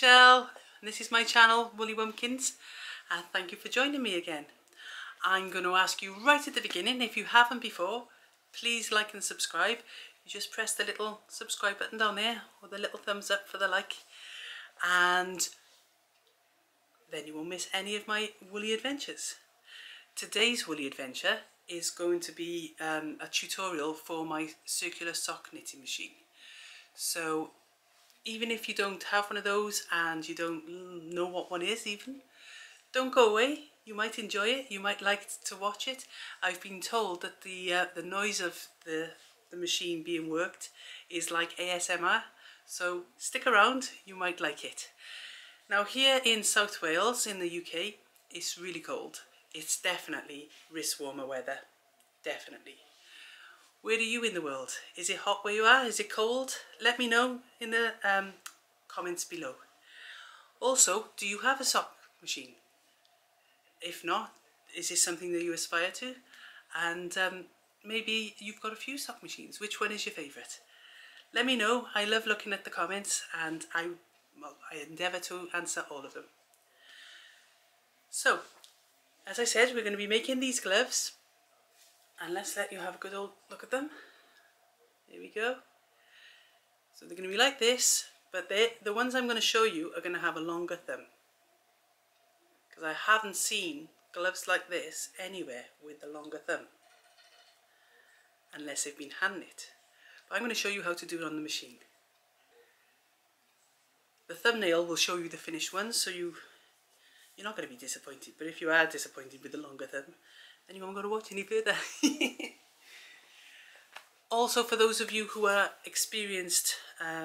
Michelle, and this is my channel, Woolly Wumpkins, and thank you for joining me again. I'm going to ask you right at the beginning, if you haven't before, please like and subscribe. You just press the little subscribe button down there, or the little thumbs up for the like, and then you won't miss any of my woolly adventures. Today's woolly adventure is going to be a tutorial for my circular sock knitting machine. So even if you don't have one of those and you don't know what one is even, don't go away. You might enjoy it, you might like to watch it. I've been told that the noise of the machine being worked is like ASMR, so stick around, you might like it. Now here in South Wales in the UK, it's really cold. It's definitely wrist warmer weather, definitely. Where are you in the world? Is it hot where you are? Is it cold? Let me know in the comments below. Also, do you have a sock machine? If not, is this something that you aspire to? And maybe you've got a few sock machines. Which one is your favourite? Let me know. I love looking at the comments, and I endeavour to answer all of them. So, as I said, we're going to be making these gloves, and let's let you have a good old look at them. Here we go. So they're going to be like this, but the ones I'm going to show you are going to have a longer thumb, because I haven't seen gloves like this anywhere with the longer thumb, unless they've been hand knit. But I'm going to show you how to do it on the machine. The thumbnail will show you the finished ones, so you're not going to be disappointed. But if you are disappointed with the longer thumb, then you won't go to watch any further. Also, for those of you who are experienced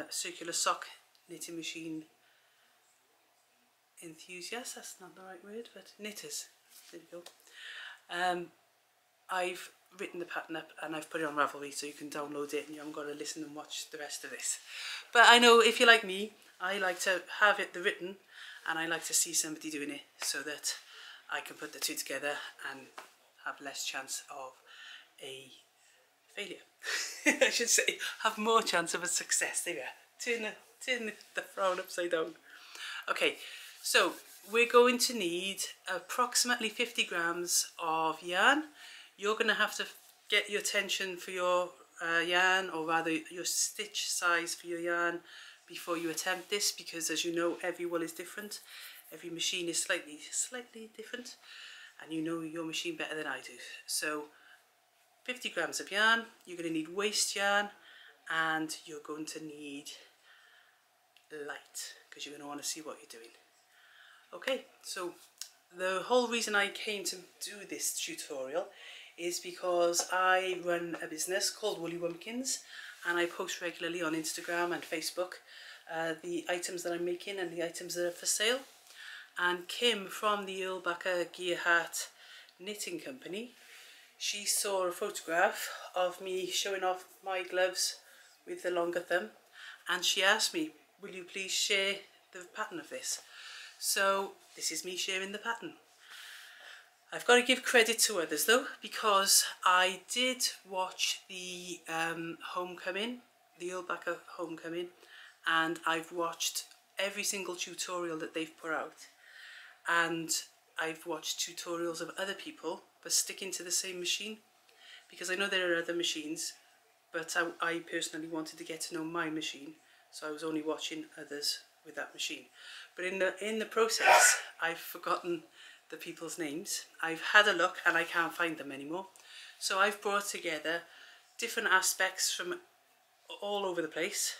circular sock knitting machine enthusiasts, that's not the right word, but knitters, there we go. I've written the pattern up and I've put it on Ravelry, so you can download it and you haven't got to listen and watch the rest of this. But I know if you're like me, I like to have it written, and I like to see somebody doing it so that I can put the two together and have less chance of a failure. I should say, have more chance of a success. There we are. Turn the frown upside down. Okay, so we're going to need approximately 50 grams of yarn. You're going to have to get your tension for your yarn, or rather your stitch size for your yarn, before you attempt this, because as you know, every wool is different. Every machine is slightly different, and you know your machine better than I do. So 50 grams of yarn, you're going to need waste yarn, and you're going to need light, because you're going to want to see what you're doing. Okay, so the whole reason I came to do this tutorial is because I run a business called Woolly Wumpkins, and I post regularly on Instagram and Facebook the items that I'm making and the items that are for sale. And Kim from the Earlbacker Gear Hat Knitting Company, she saw a photograph of me showing off my gloves with the longer thumb, and she asked me, will you please share the pattern of this? So this is me sharing the pattern. I've got to give credit to others though, because I did watch the Homecoming, the Earlbacker Homecoming, and I've watched every single tutorial that they've put out, and I've watched tutorials of other people but sticking to the same machine, because I know there are other machines, but I personally wanted to get to know my machine, so I was only watching others with that machine. But in the process, I've forgotten the people's names. I've had a look and I can't find them anymore, so I've brought together different aspects from all over the place.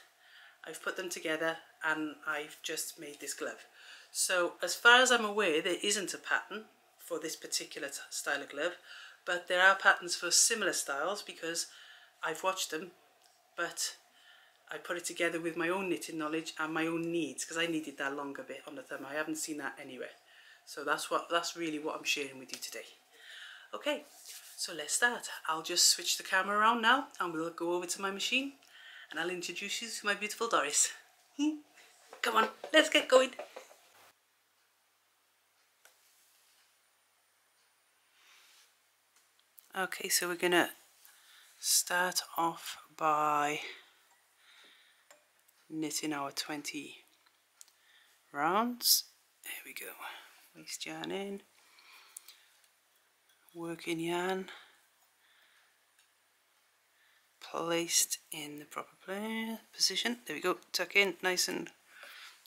I've put them together and I've just made this glove. So as far as I'm aware, there isn't a pattern for this particular style of glove, but there are patterns for similar styles, because I've watched them, but I put it together with my own knitting knowledge and my own needs, because I needed that longer bit on the thumb. I haven't seen that anywhere. So that's really what I'm sharing with you today. Okay, so let's start. I'll just switch the camera around now and we'll go over to my machine, and I'll introduce you to my beautiful Doris. Come on, let's get going. Okay, so we're gonna start off by knitting our 20 rounds. There we go. Waste yarn in, working yarn placed in the proper position. There we go. Tuck in nice and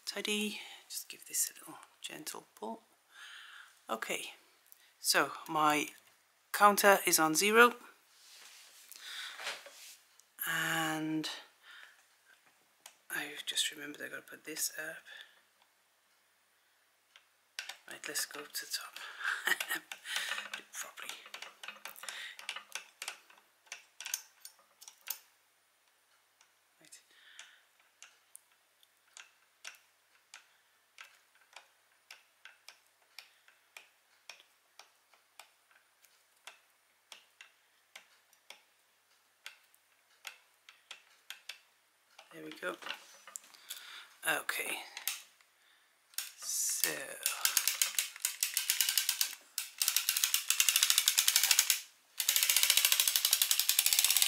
tidy. Just give this a little gentle pull. Okay, so my counter is on 0 and I've just remembered I've got to put this up. Right, let's go to the top. Do it properly. Right. There we go. Okay, so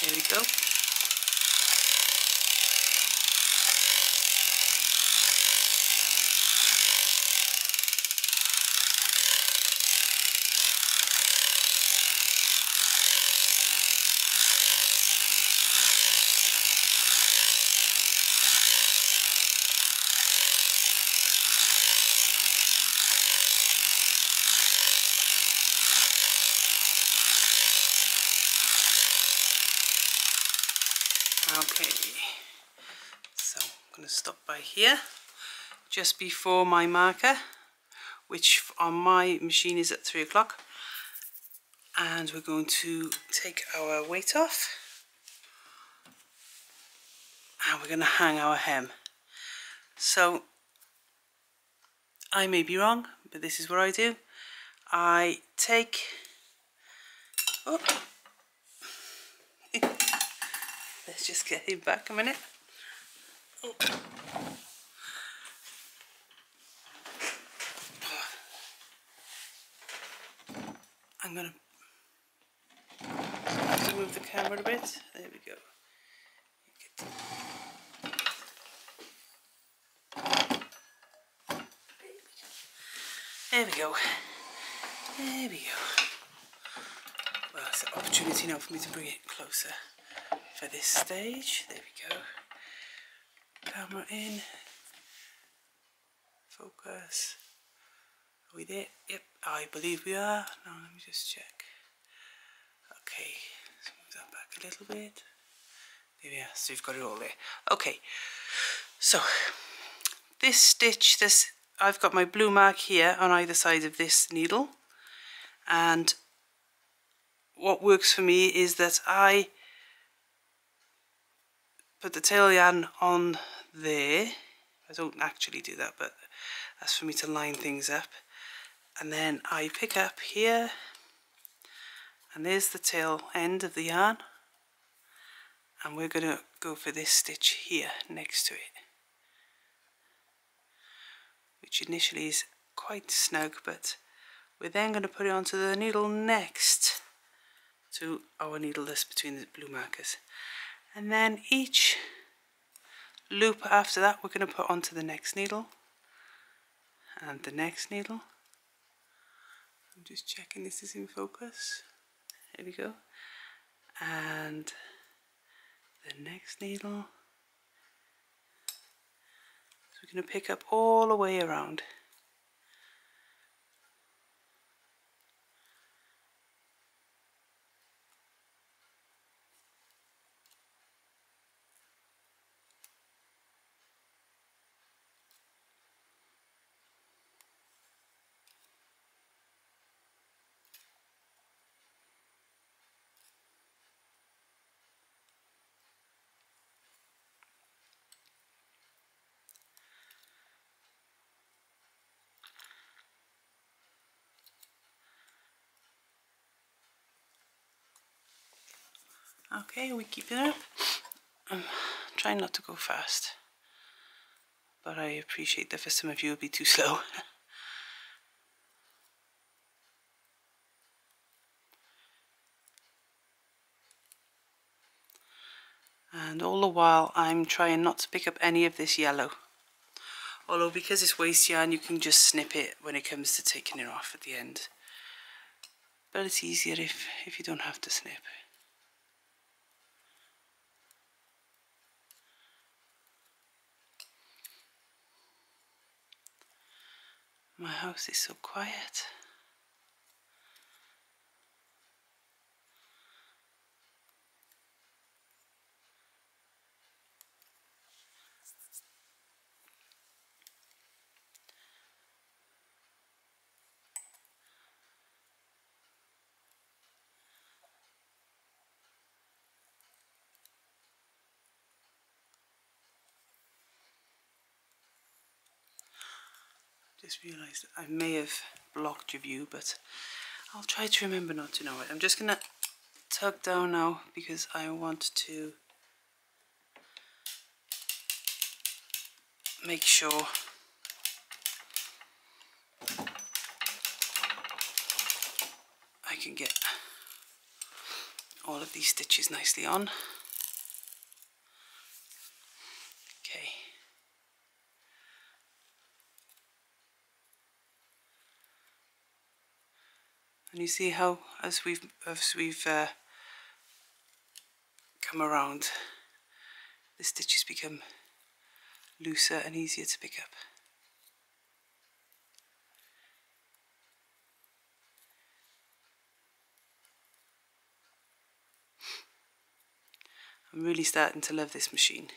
there we go. Okay, so I'm going to stop by here just before my marker, which on my machine is at 3 o'clock, and we're going to take our weight off and we're going to hang our hem. So I may be wrong, but this is what I do. I take, oh, let's just get him back a minute. Oh. I'm going to move the camera a bit. There we go. There we go. There we go. Well, it's an opportunity now for me to bring it closer for this stage. There we go. Camera in. Focus. Are we there? Yep, I believe we are. Now let me just check. Okay, let's move that back a little bit. There we are, so you've got it all there. Okay, so this stitch, I've got my blue mark here on either side of this needle, and what works for me is that I put the tail yarn on there. I don't actually do that, but that's for me to line things up. And then I pick up here, and there's the tail end of the yarn, and we're going to go for this stitch here next to it, which initially is quite snug, but we're then going to put it onto the needle next to our needle that's between the blue markers, and then each loop after that we're going to put onto the next needle and the next needle. I'm just checking this is in focus. There we go. And the next needle. So we're going to pick up all the way around. Okay, we keep it up. I'm trying not to go fast, but I appreciate that for some of you it'll be too slow. And all the while I'm trying not to pick up any of this yellow. Although because it's waste yarn, you can just snip it when it comes to taking it off at the end. But it's easier if you don't have to snip. My house is so quiet. Just realised I may have blocked your view, but I'll try to remember not to know it. I'm just gonna tug down now because I want to make sure I can get all of these stitches nicely on. Okay. And you see how as we've come around, the stitches become looser and easier to pick up. I'm really starting to love this machine.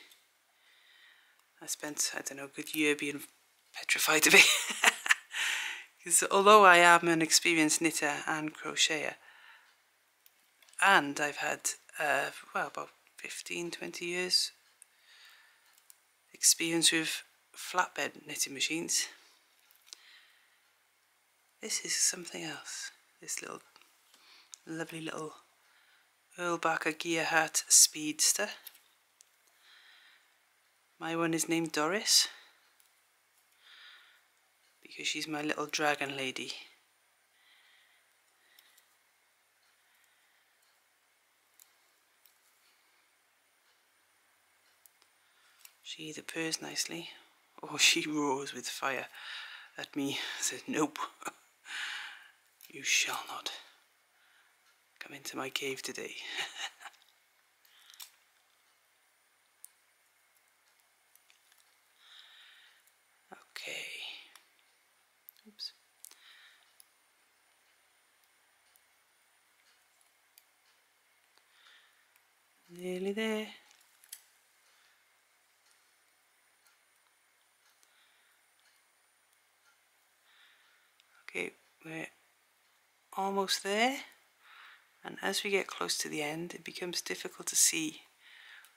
I spent, I don't know, a good year being petrified of it. Because although I am an experienced knitter and crocheter, and I've had, well, about 15-20 years experience with flatbed knitting machines, this is something else. This little, lovely little Erlbacher gear hat speedster. My one is named Doris because she's my little dragon lady. She either purrs nicely or she roars with fire at me, says, "Nope, you shall not come into my cave today." Okay. Oops. Nearly there. Okay, we're almost there, and as we get close to the end it becomes difficult to see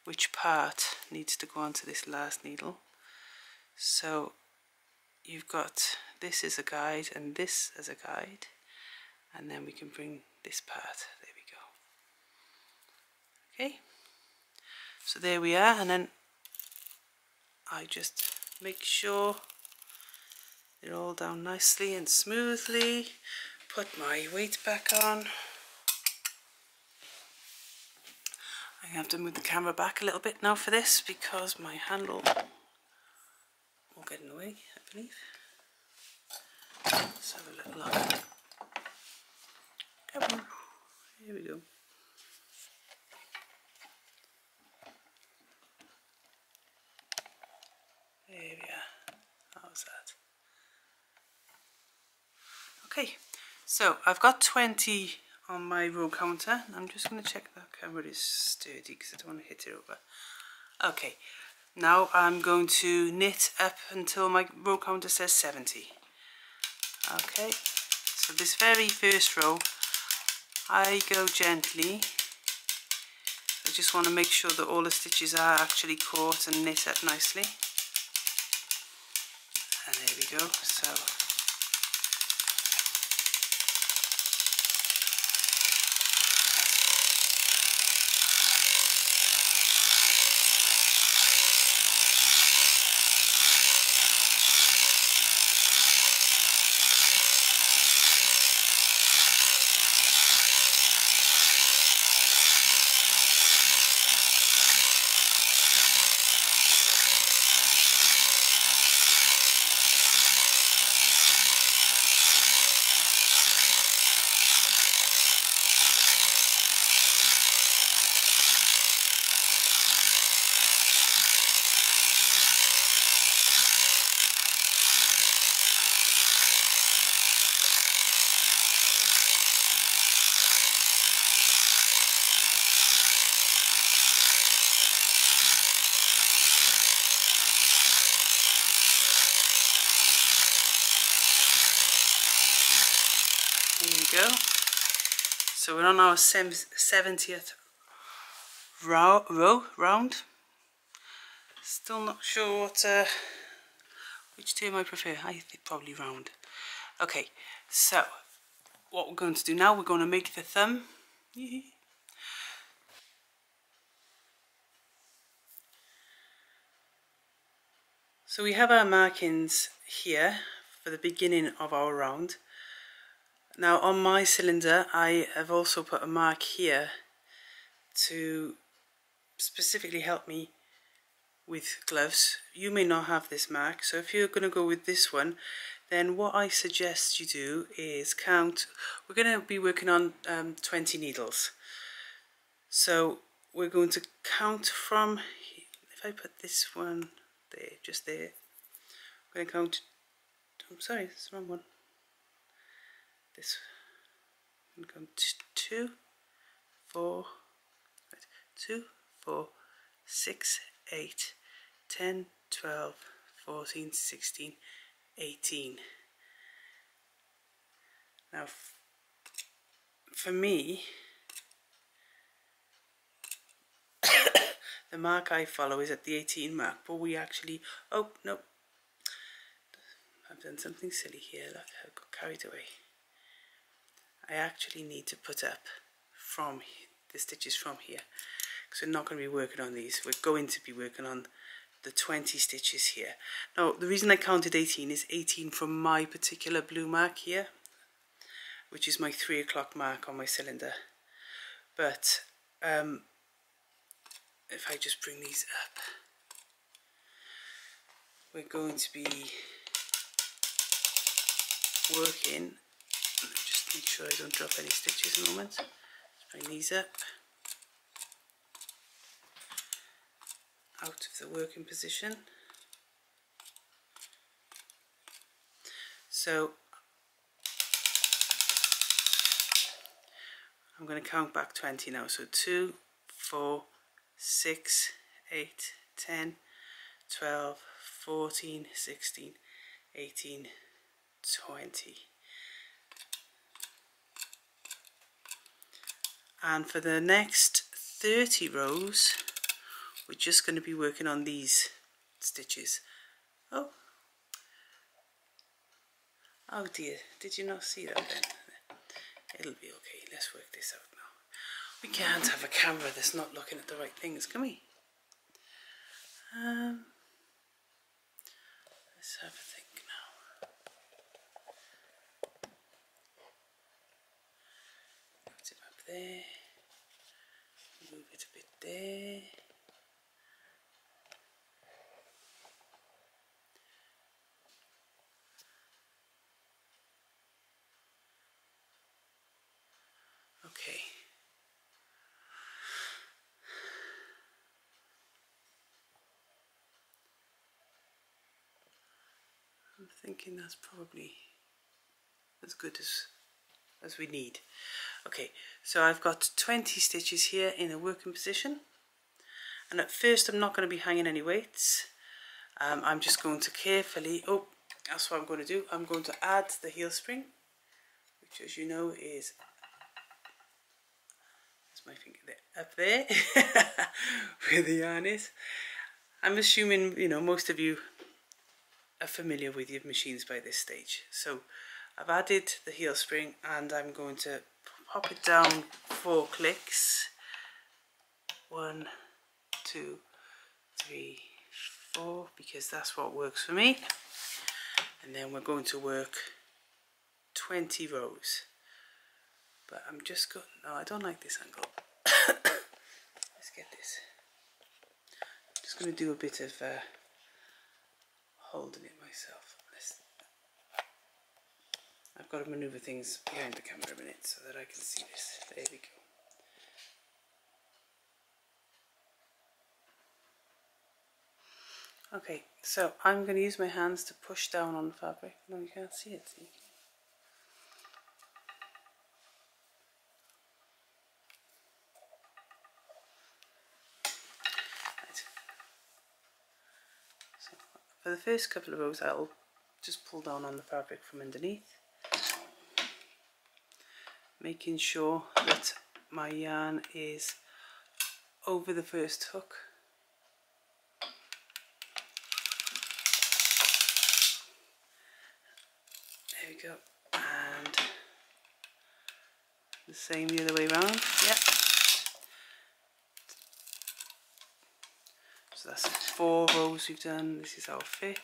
which part needs to go onto this last needle. So you've got this as a guide and this as a guide, and then we can bring this part, there we go. Okay, so there we are, and then I just make sure they're all down nicely and smoothly. Put my weight back on. I have to move the camera back a little bit now for this because my handle will get in the way, I believe. Let's have a little look. Come on, here we go. There we are. How's that? Okay, so I've got 20 on my row counter. I'm just going to check that camera is sturdy because I don't want to hit it over. Okay, now I'm going to knit up until my row counter says 70. Okay, so this very first row I go gently. I just want to make sure that all the stitches are actually caught and knit up nicely. And there we go. So So we're on our 70th round. Still not sure what which term I prefer. I think probably round. Okay, so what we're going to do now, we're going to make the thumb. So we have our markings here for the beginning of our round. Now on my cylinder I have also put a mark here to specifically help me with gloves. You may not have this mark, so if you're going to go with this one, then what I suggest you do is count. We're going to be working on 20 needles, so we're going to count from, if I put this one there, just there, I'm going to count, I'm sorry, it's the wrong one, this, I'm going to count 2, 4, 2, 4, 6, 8, 10, 12, 14, 16, 18. Now for me, the mark I follow is at the 18 mark, but we actually, oh no, I've done something silly here, look, I got carried away. I actually need to put up from the stitches from here, because we're not going to be working on these. We're going to be working on the 20 stitches here. Now the reason I counted 18 is 18 from my particular blue mark here, which is my 3 o'clock mark on my cylinder. But if I just bring these up, we're going to be working, just make sure I don't drop any stitches a moment. Bring these up, out of the working position. So I'm going to count back 20 now. So 2, 4, 6, 8, 10, 12, 14, 16, 18, 20. And for the next 30 rows, we're just going to be working on these stitches. Oh dear, did you not see that then? It'll be okay, let's work this out now. We can't have a camera that's not looking at the right things, can we? Let's have a think now. Put it up there, move it a bit there. Okay. I'm thinking that's probably as good as we need. Okay, so I've got 20 stitches here in a working position, and at first I'm not going to be hanging any weights. I'm just going to carefully, that's what I'm going to do. I'm going to add the heel spring, which as you know is, that's my finger there, up there, where the yarn is. I'm assuming, you know, most of you are familiar with your machines by this stage. So I've added the heel spring and I'm going to pop it down 4 clicks. 1, 2, 3, 4, because that's what works for me. And then we're going to work 20 rows. But I'm just going, no, I don't like this angle. Let's get this. I'm just going to do a bit of holding it myself. I've got to manoeuvre things behind the camera a minute so that I can see this. There we go. Okay, so I'm going to use my hands to push down on the fabric. No, you can't see it. See? Right. So for the first couple of rows, I'll just pull down on the fabric from underneath. making sure that my yarn is over the first hook. There we go, and the same the other way around. Yeah. So that's 4 rows we've done. This is our 5th.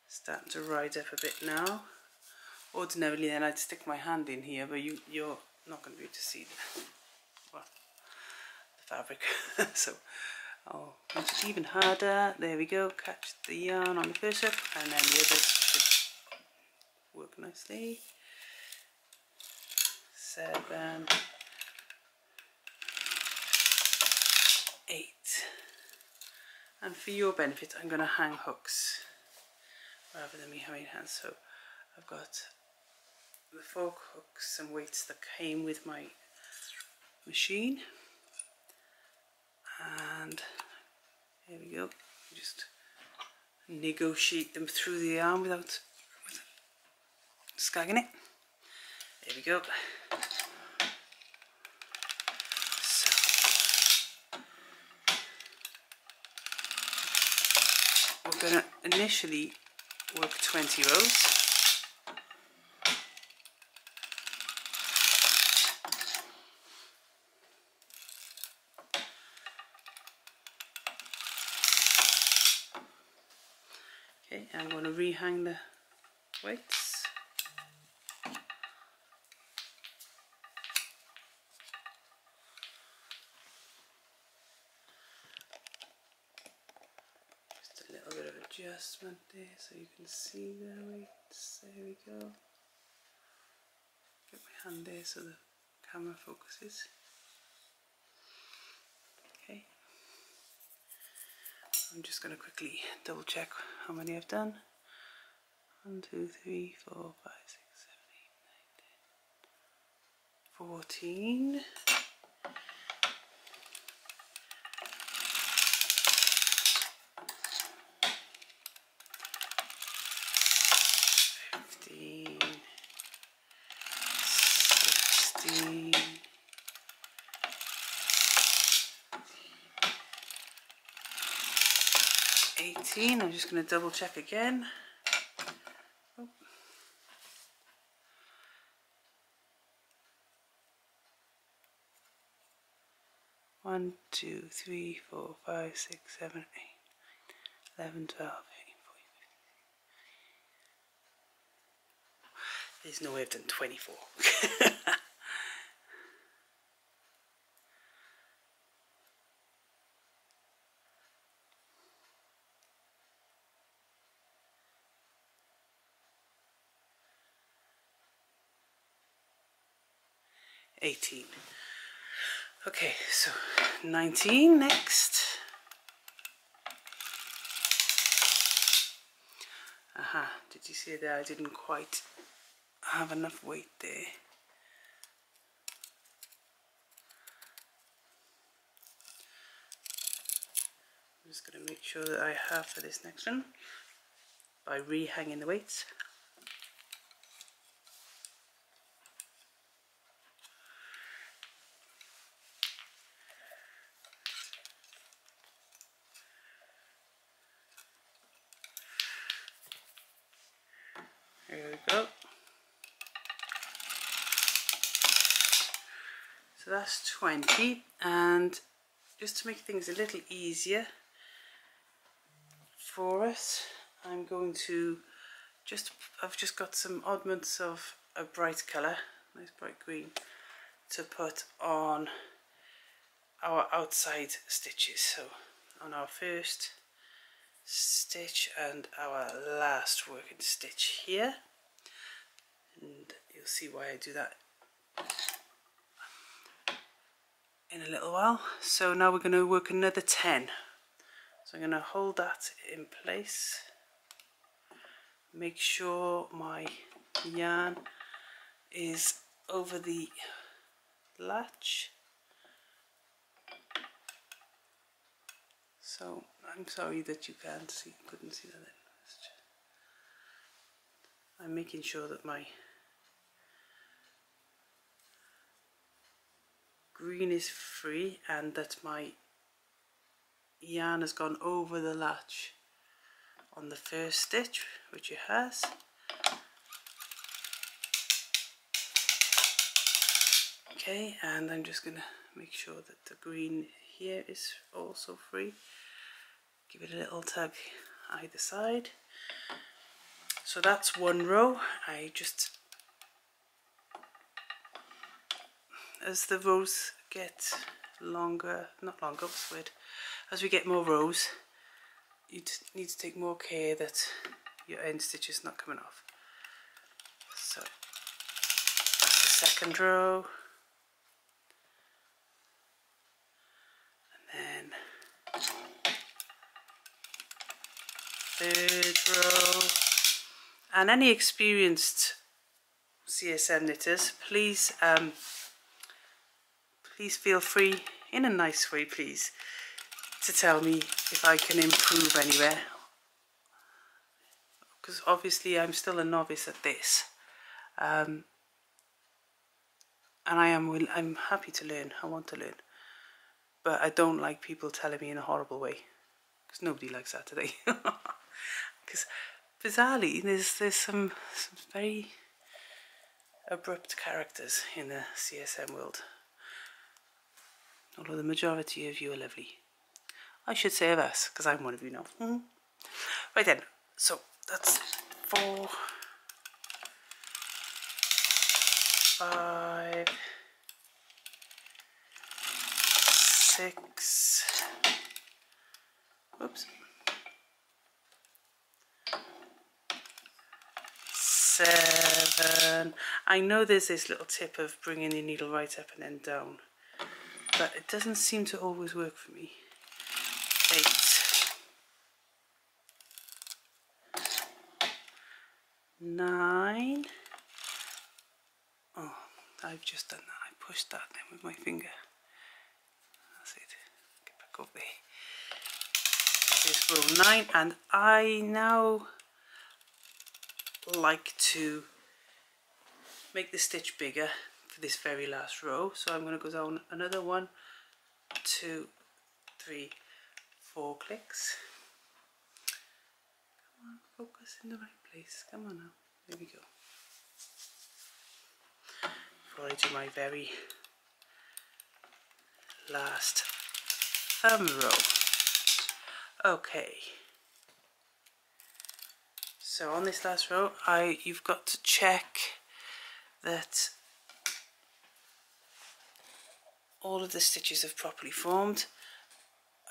Starting to rise up a bit now. Ordinarily then I'd stick my hand in here, but you're not going to be able to see the fabric. So I'll make it even harder. There we go. Catch the yarn on the first hook, and then the others should work nicely. 7, 8. And for your benefit, I'm going to hang hooks rather than me having hands. So I've got the 4 hooks and weights that came with my machine, and here we go. Just negotiate them through the yarn without skagging it. There we go. We're going to initially work 20 rows. Okay, I'm going to rehang the weights. Just a little bit of adjustment there so you can see the weights. There we go. Get my hand there so the camera focuses. Okay. I'm just going to quickly double check how many I've done. 1, 2, 3, 4, 5, 6, 7, 8, 9, 10, 14. 15, 16, 18. I'm just going to double check again. Oh. 1, 2, 3, 4, 5, 6, 7, 8, 11, 12, 13, 14, 15. There's no way I've done 24. 18. Okay, so 19 next. Aha, did you see that I didn't quite have enough weight there? I'm just going to make sure that I have for this next one by rehanging the weights. There we go. So that's 20, and just to make things a little easier for us, I'm going to I've just got some oddments of a bright colour, nice bright green, to put on our outside stitches. So on our first stitch and our last working stitch here, and you'll see why I do that in a little while. So now we're going to work another 10. So I'm going to hold that in place, make sure my yarn is over the latch. So I'm sorry that you couldn't see that then. I'm making sure that my green is free and that my yarn has gone over the latch on the first stitch, which it has. Okay, and I'm just going to make sure that the green here is also free. Give it a little tug either side. So that's one row. I just, as the rows get longer, not longer, what's the word? As we get more rows, you need to take more care that your end stitch is not coming off. So that's the second row. And then third row. And any experienced CSM knitters, please please feel free, in a nice way please, to tell me if I can improve anywhere, because obviously I'm still a novice at this, and I'm happy to learn. I want to learn, but I don't like people telling me in a horrible way, because nobody likes that today. Because bizarrely there's some very abrupt characters in the CSM world, although the majority of you are lovely. I should say of us, because I'm one of you now. Right then, so that's 4, 5, 6, oops, 7. I know there's this little tip of bringing the needle right up and then down, but it doesn't seem to always work for me. 8, 9. Oh, I've just done that. I pushed that then with my finger. That's it. Get back over there. This row 9, and I now like to make the stitch bigger for this very last row. So I'm going to go down another 1, 2, 3, 4 clicks. Come on, focus in the right place. Come on now. There we go. Before I do my very last thumb row. Okay. So on this last row, you've got to check that all of the stitches have properly formed.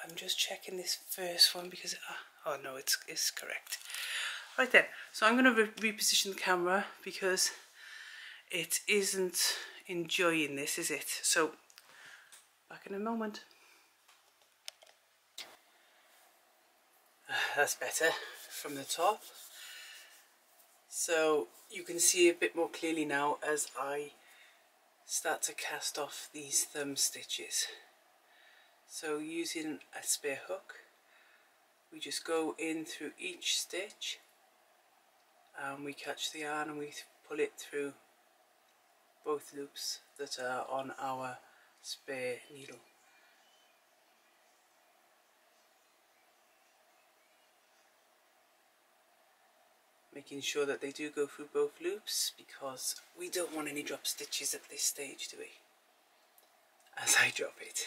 I'm just checking this first one because oh no, it's correct. Right then, so I'm going to reposition the camera because it isn't enjoying this, is it? So back in a moment. That's better from the top. So you can see a bit more clearly now as I start to cast off these thumb stitches. So using a spare hook, we just go in through each stitch and we catch the yarn and we pull it through both loops that are on our spare needle. Making sure that they do go through both loops, because we don't want any drop stitches at this stage, do we? As I drop it.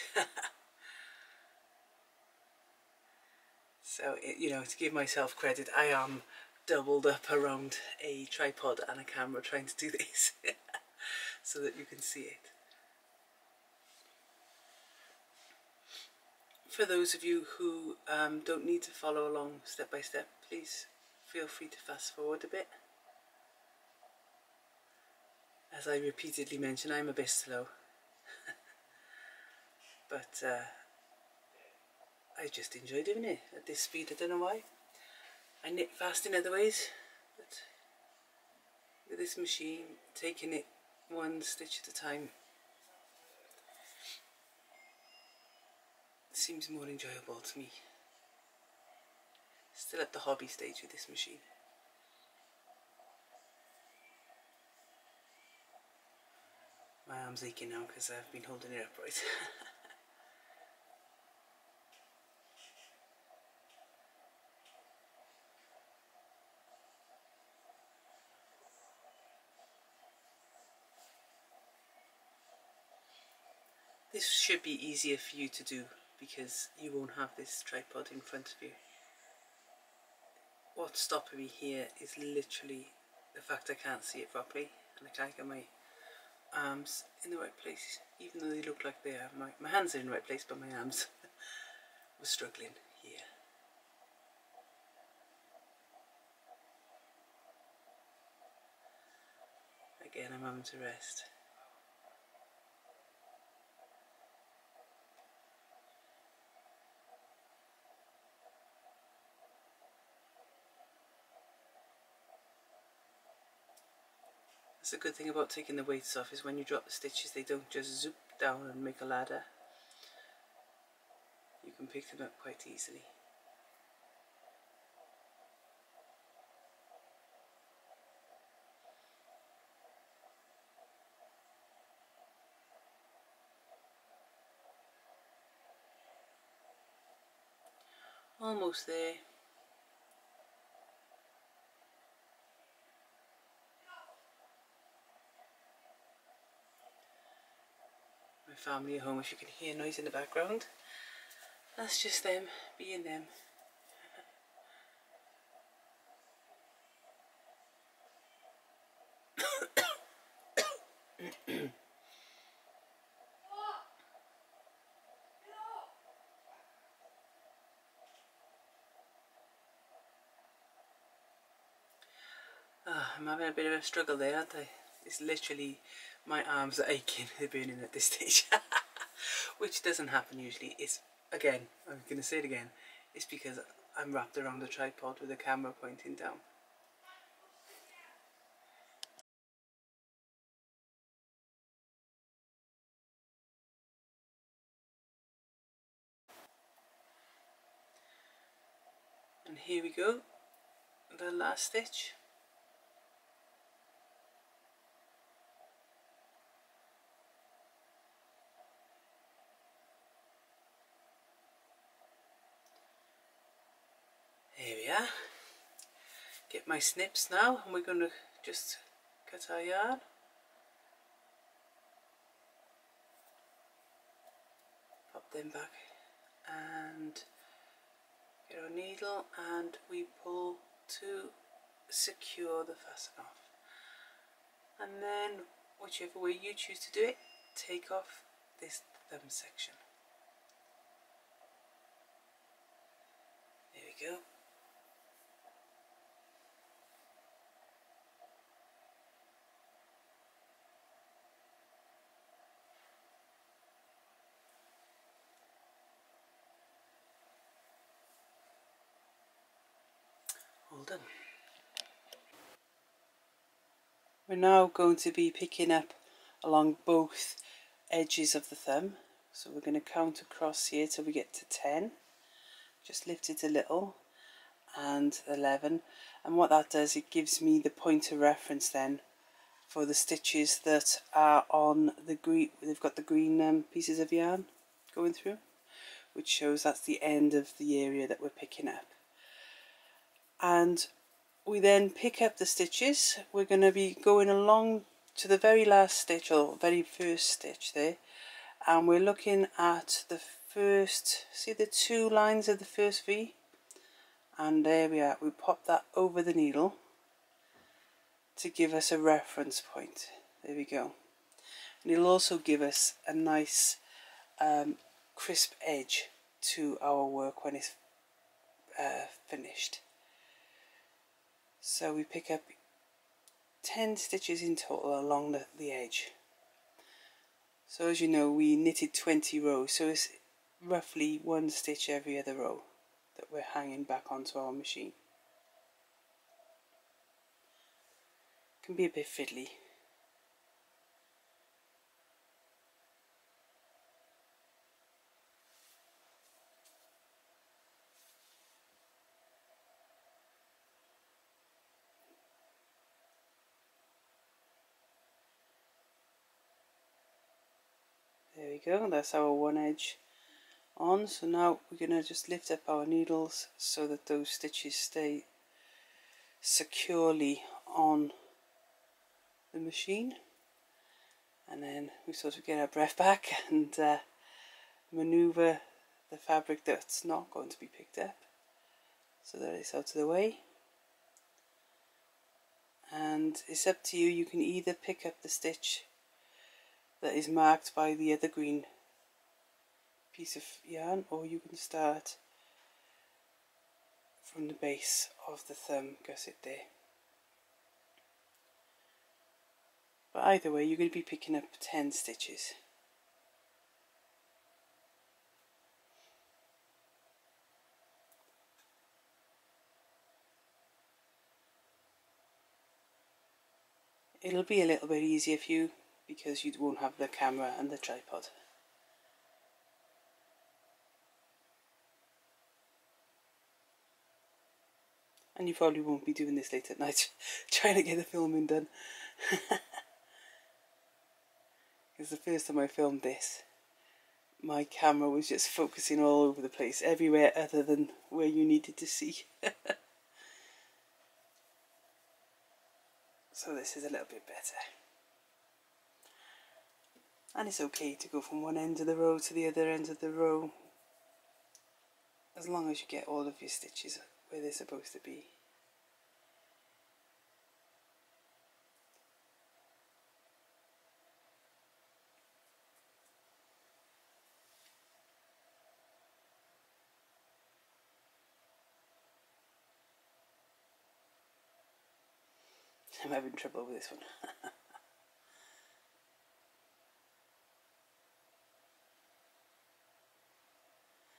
So, you know, to give myself credit, I am doubled up around a tripod and a camera trying to do this so that you can see it. For those of you who don't need to follow along step by step, please feel free to fast forward a bit. As I repeatedly mention, I'm a bit slow. But I just enjoy doing it at this speed. I don't know why. I knit fast in other ways, but with this machine, taking it one stitch at a time seems more enjoyable to me. Still at the hobby stage with this machine. My arm's aching now because I've been holding it upright. This should be easier for you to do because you won't have this tripod in front of you. What's stopping me here is literally the fact I can't see it properly and I can't get my arms in the right place, even though they look like they are. My hands are in the right place, but my arms were struggling here. Again, I'm having to rest. That's a good thing about taking the weights off, is when you drop the stitches they don't just zoop down and make a ladder. You can pick them up quite easily. Almost there. My family at home, if you can hear noise in the background, that's just them being them. I'm having a bit of a struggle there, aren't I? It's literally, my arms are aching, they're burning at this stage. Which doesn't happen usually. It's, again, I'm going to say it again, it's because I'm wrapped around the tripod with the camera pointing down. And here we go, the last stitch. Here we are. Get my snips now, and we're going to just cut our yarn. Pop them back and get our needle, and we pull to secure the fasten off. And then, whichever way you choose to do it, take off this thumb section. There we go. All done. We're now going to be picking up along both edges of the thumb. So we're going to count across here till we get to 10. Just lift it a little, and 11. And what that does, it gives me the point of reference then for the stitches that are on the green. They've got the green pieces of yarn going through, which shows that's the end of the area that we're picking up. And we then pick up the stitches. We're going to be going along to the very last stitch, or very first stitch there, and we're looking at the first, see the two lines of the first V, and there we are. We pop that over the needle to give us a reference point. There we go. And it'll also give us a nice crisp edge to our work when it's finished. So we pick up 10 stitches in total along the edge. So as you know, we knitted 20 rows, so it's roughly one stitch every other row that we're hanging back onto our machine. Can be a bit fiddly. we go, that's our one edge on. So now we're going to just lift up our needles so that those stitches stay securely on the machine, and then we sort of get our breath back and maneuver the fabric that's not going to be picked up so that it's out of the way. And it's up to you, you can either pick up the stitch that is marked by the other green piece of yarn, or you can start from the base of the thumb gusset there. But either way, you're going to be picking up 10 stitches. It'll be a little bit easier for you because you won't have the camera and the tripod. And you probably won't be doing this late at night, trying to get the filming done. Because the first time I filmed this, my camera was just focusing all over the place, everywhere other than where you needed to see. So this is a little bit better. And it's okay to go from one end of the row to the other end of the row, as long as you get all of your stitches where they're supposed to be. I'm having trouble with this one.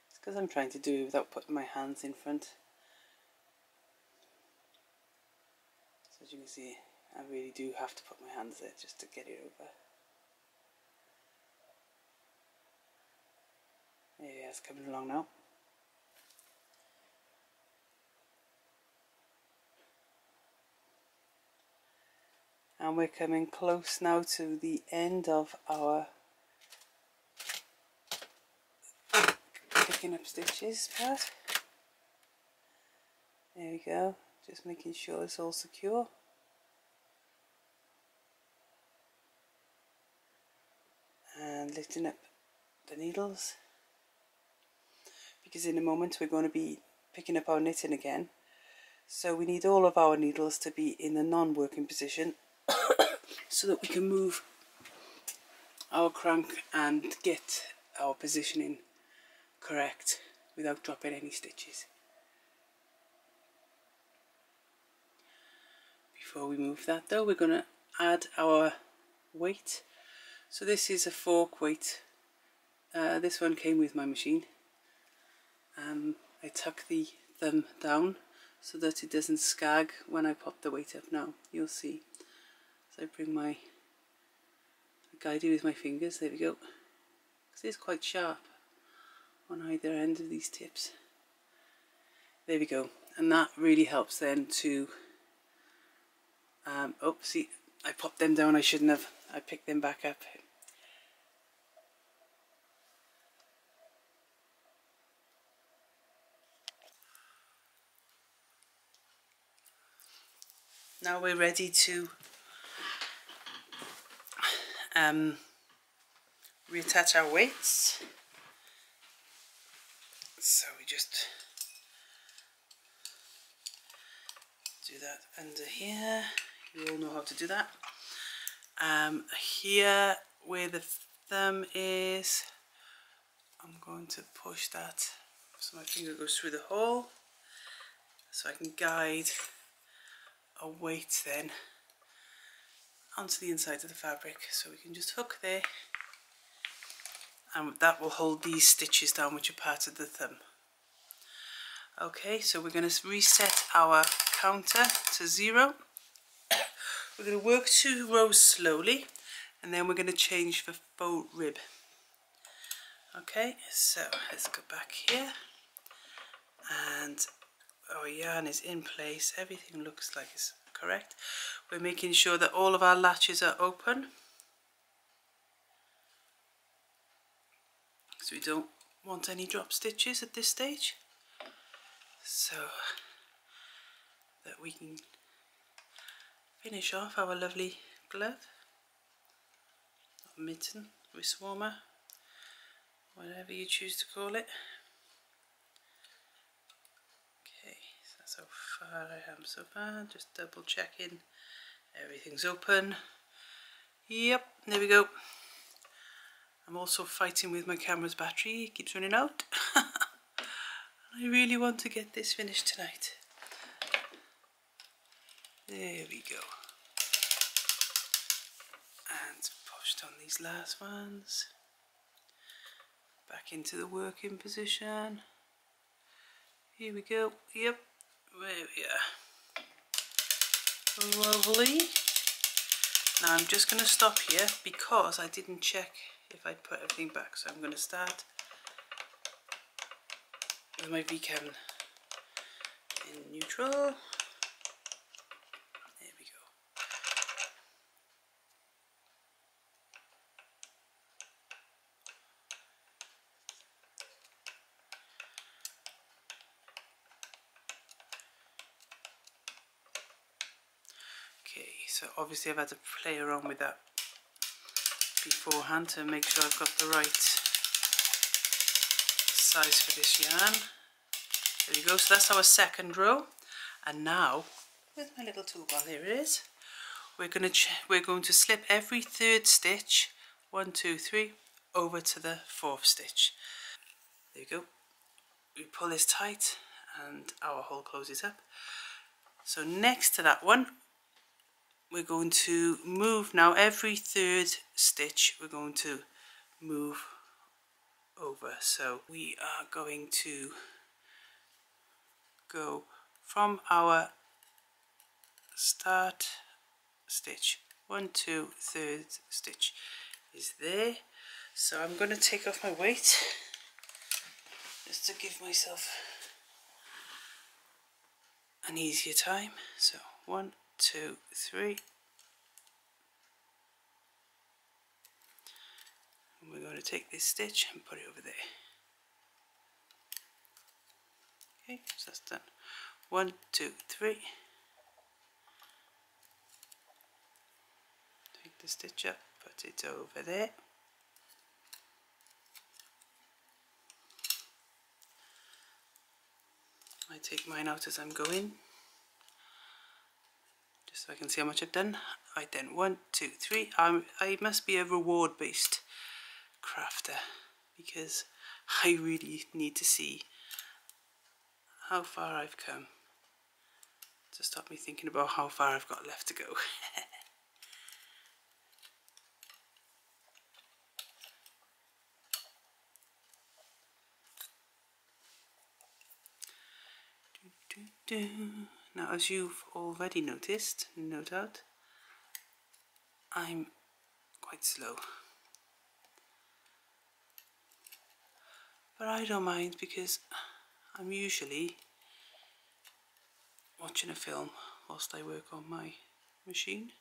It's because I'm trying to do it without putting my hands in front. So as you can see, I really do have to put my hands there just to get it over. Yeah, it's coming along now. And we're coming close now to the end of our picking up stitches part. There we go, just making sure it's all secure. And lifting up the needles, because in a moment we're going to be picking up our knitting again, so we need all of our needles to be in the non-working position so that we can move our crank and get our positioning correct without dropping any stitches. Before we move that though, we're going to add our weight. So this is a fork weight. This one came with my machine. I tuck the thumb down so that it doesn't skag when I pop the weight up. Now you'll see. So I bring my, guide it with my fingers, there we go. Because it's quite sharp on either end of these tips. There we go. And that really helps then to, oh see, I popped them down, I shouldn't have. I picked them back up. Now we're ready to reattach our weights. So we just do that under here. You all know how to do that. Here where the thumb is, I'm going to push that so my finger goes through the hole, so I can guide a weight then onto the inside of the fabric. So we can just hook there, and that will hold these stitches down which are part of the thumb. Okay, so we're going to reset our counter to 0. We're going to work 2 rows slowly, and then we're going to change the faux rib. Okay, so let's go back here, and our yarn is in place. Everything looks like it's correct. We're making sure that all of our latches are open. because we don't want any drop stitches at this stage, so that we can finish off our lovely glove, or mitten, wrist warmer, whatever you choose to call it. Okay, so that's how far I am so far, just double checking everything's open. Yep, there we go. I'm also fighting with my camera's battery, it keeps running out. I really want to get this finished tonight. There we go. And pushed on these last ones. Back into the working position. Here we go. Yep, there we are. Lovely. Now I'm just going to stop here because I didn't check if I'd put everything back. So I'm going to start with my V-cam in neutral. There we go. Okay, so obviously I've had to play around with that beforehand to make sure I've got the right size for this yarn. There we go, so that's our second row. And now, with my little toolbar, there it is, we're going to slip every third stitch, 1, 2, 3, over to the fourth stitch. There you go. We pull this tight and our hole closes up. So next to that one, we're going to move now every third stitch, we're going to move over. So we are going to go from our start stitch, 1, 2, third stitch is there. So I'm going to take off my weight just to give myself an easier time. So 1, 2, 3, and we're going to take this stitch and put it over there. Okay, so that's done. 1, 2, 3. Take the stitch up, put it over there. I take mine out as I'm going, just so I can see how much I've done. Right then, 1, 2, 3. I must be a reward based crafter because I really need to see how far I've come to stop me thinking about how far I've got left to go. Now, as you've already noticed, no doubt, I'm quite slow. But I don't mind because I'm usually watching a film whilst I work on my machine,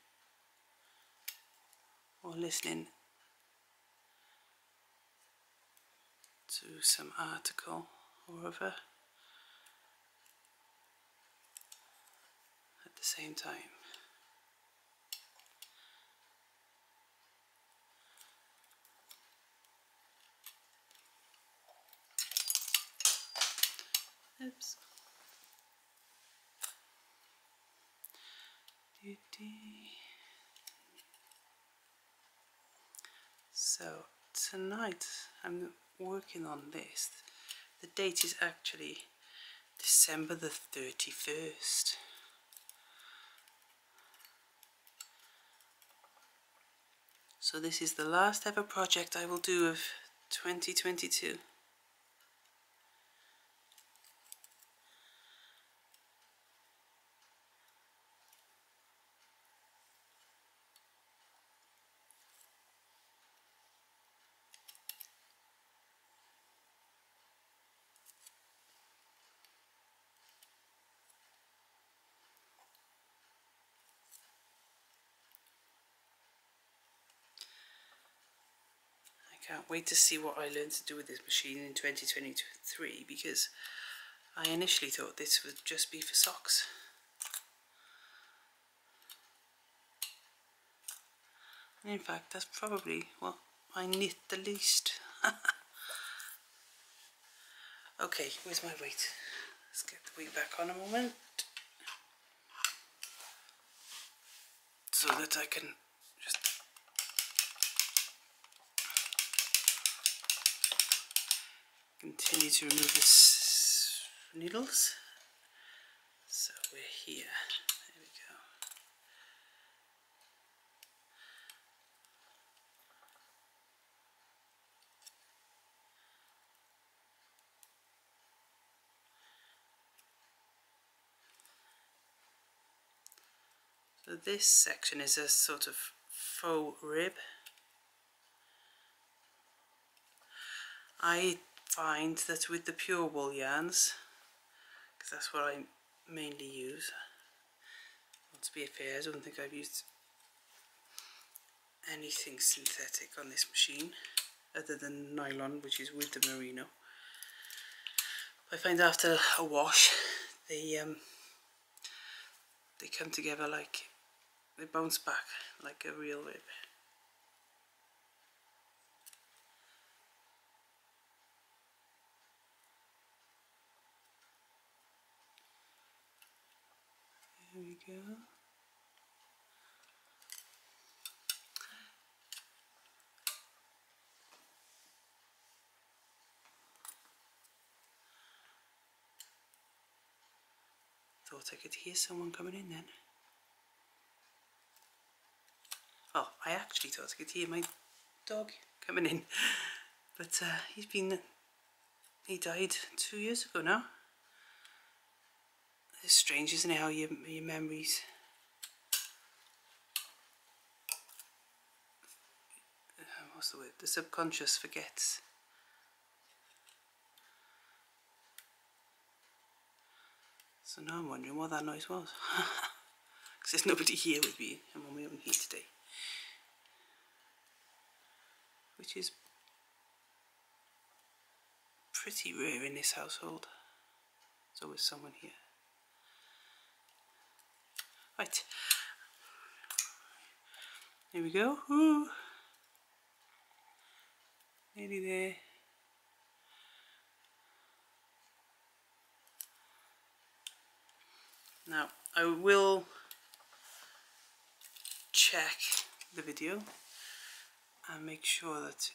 or listening to some article or other at the same time. Oops. So tonight I'm working on this. The date is actually December the 31st. So this is the last ever project I will do of 2022. can't wait to see what I learned to do with this machine in 2023, because I initially thought this would just be for socks. And in fact, that's probably what I knit the least. Okay, where's my weight? Let's get the weight back on a moment, so that I can just continue to remove this needles. So we're here. There we go. So this section is a sort of faux rib. I find that with the pure wool yarns, because that's what I mainly use, well, to be fair, I don't think I've used anything synthetic on this machine other than nylon, which is with the merino. I find after a wash they come together like, they bounce back like a real rib. There we go. Thought I could hear someone coming in then. Oh, I actually thought I could hear my dog coming in, but he died 2 years ago now. It's strange, isn't it, how your memories what's the word? The subconscious forgets. So now I'm wondering what that noise was. Because there's nobody here with me. I'm on my own here today, which is pretty rare in this household. There's always someone here. Right, here we go. Ooh. Nearly there. Now I will check the video and make sure that,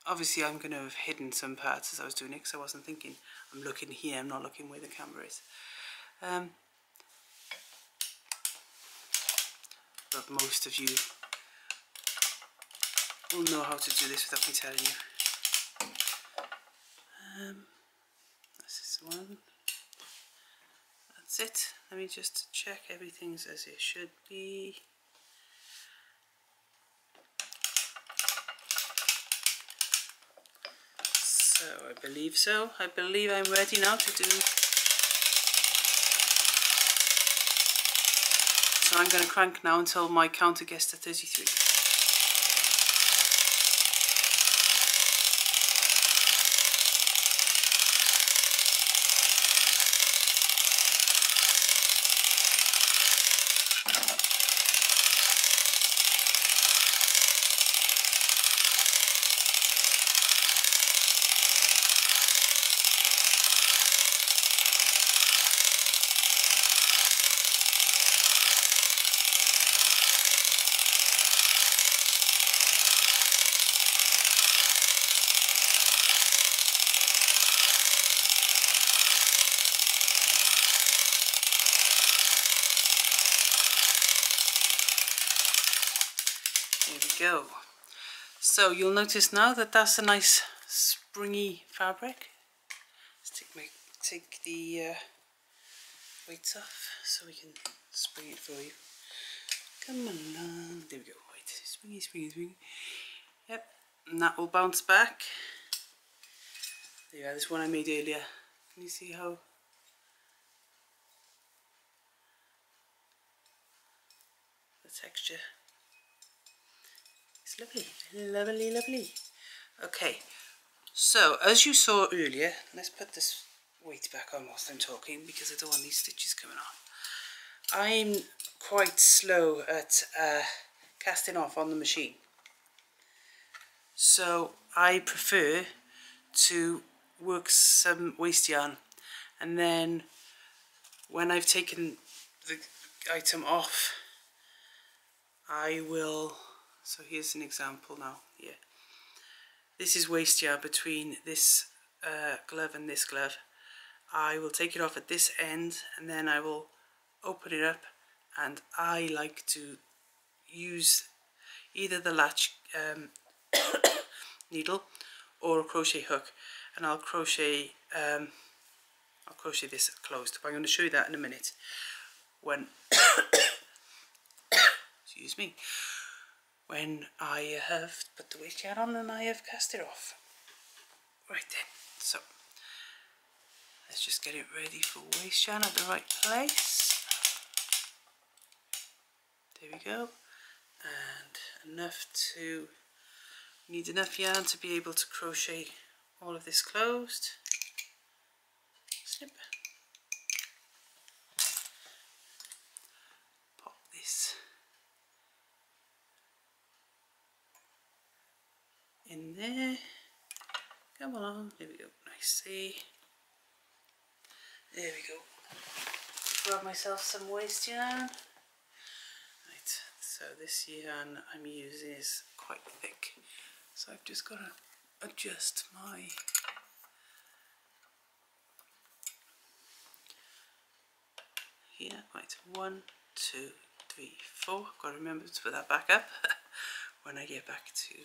obviously I'm going to have hidden some parts as I was doing it, because I wasn't thinking. I'm looking here, I'm not looking where the camera is. But most of you will know how to do this without me telling you. This is the one. That's it. Let me just check everything's as it should be. So I believe so. I believe I'm ready now to do. So I'm going to crank now until my counter gets to 33. There we go. So you'll notice now that that's a nice springy fabric. Let's take the weights off so we can spring it for you. Come along. There we go. Wait, springy, springy, springy. Yep, and that will bounce back. There you are, this one I made earlier. Can you see how? The texture. It's lovely, lovely, lovely. Okay, so as you saw earlier, let's put this weight back on whilst I'm talking because I don't want these stitches coming off. I'm quite slow at casting off on the machine, so I prefer to work some waste yarn, and then when I've taken the item off, I will, so here's an example now here. This is waste yarn between this glove and this glove. I will take it off at this end and then I will open it up, and I like to use either the latch needle or a crochet hook, and I'll crochet this closed. But I'm going to show you that in a minute when excuse me, when I have put the waste yarn on and I have cast it off. Right then, so let's just get it ready for waste yarn at the right place. There we go, and need enough yarn to be able to crochet all of this closed. Snip. Pop this in there. Come along, there we go, nicely. There we go. Grab myself some waste yarn. Right, so this yarn I'm using is quite thick, so I've just got to adjust my here. Right, 1, 2, 3, 4. I've got to remember to put that back up when I get back to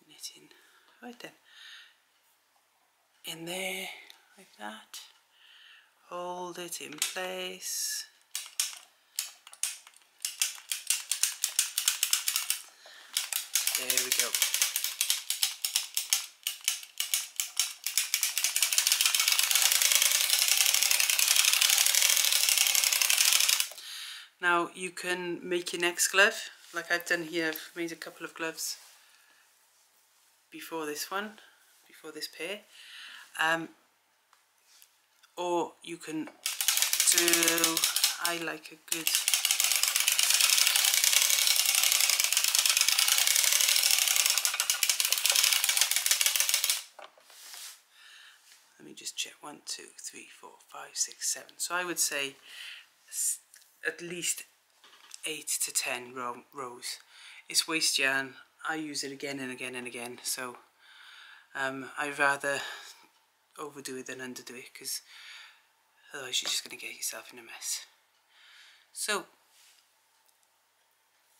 knitting. Right then, in there like that, hold it in place. There we go. Now you can make your next glove like I've done here. I've made a couple of gloves before this one, before this pair, or you can do, I like a good let me just check, 1, 2, 3, 4, 5, 6, 7. So I would say at least 8 to 10 rows. It's waste yarn. I use it again and again and again, so I'd rather overdo it than underdo it, because otherwise you're just going to get yourself in a mess. So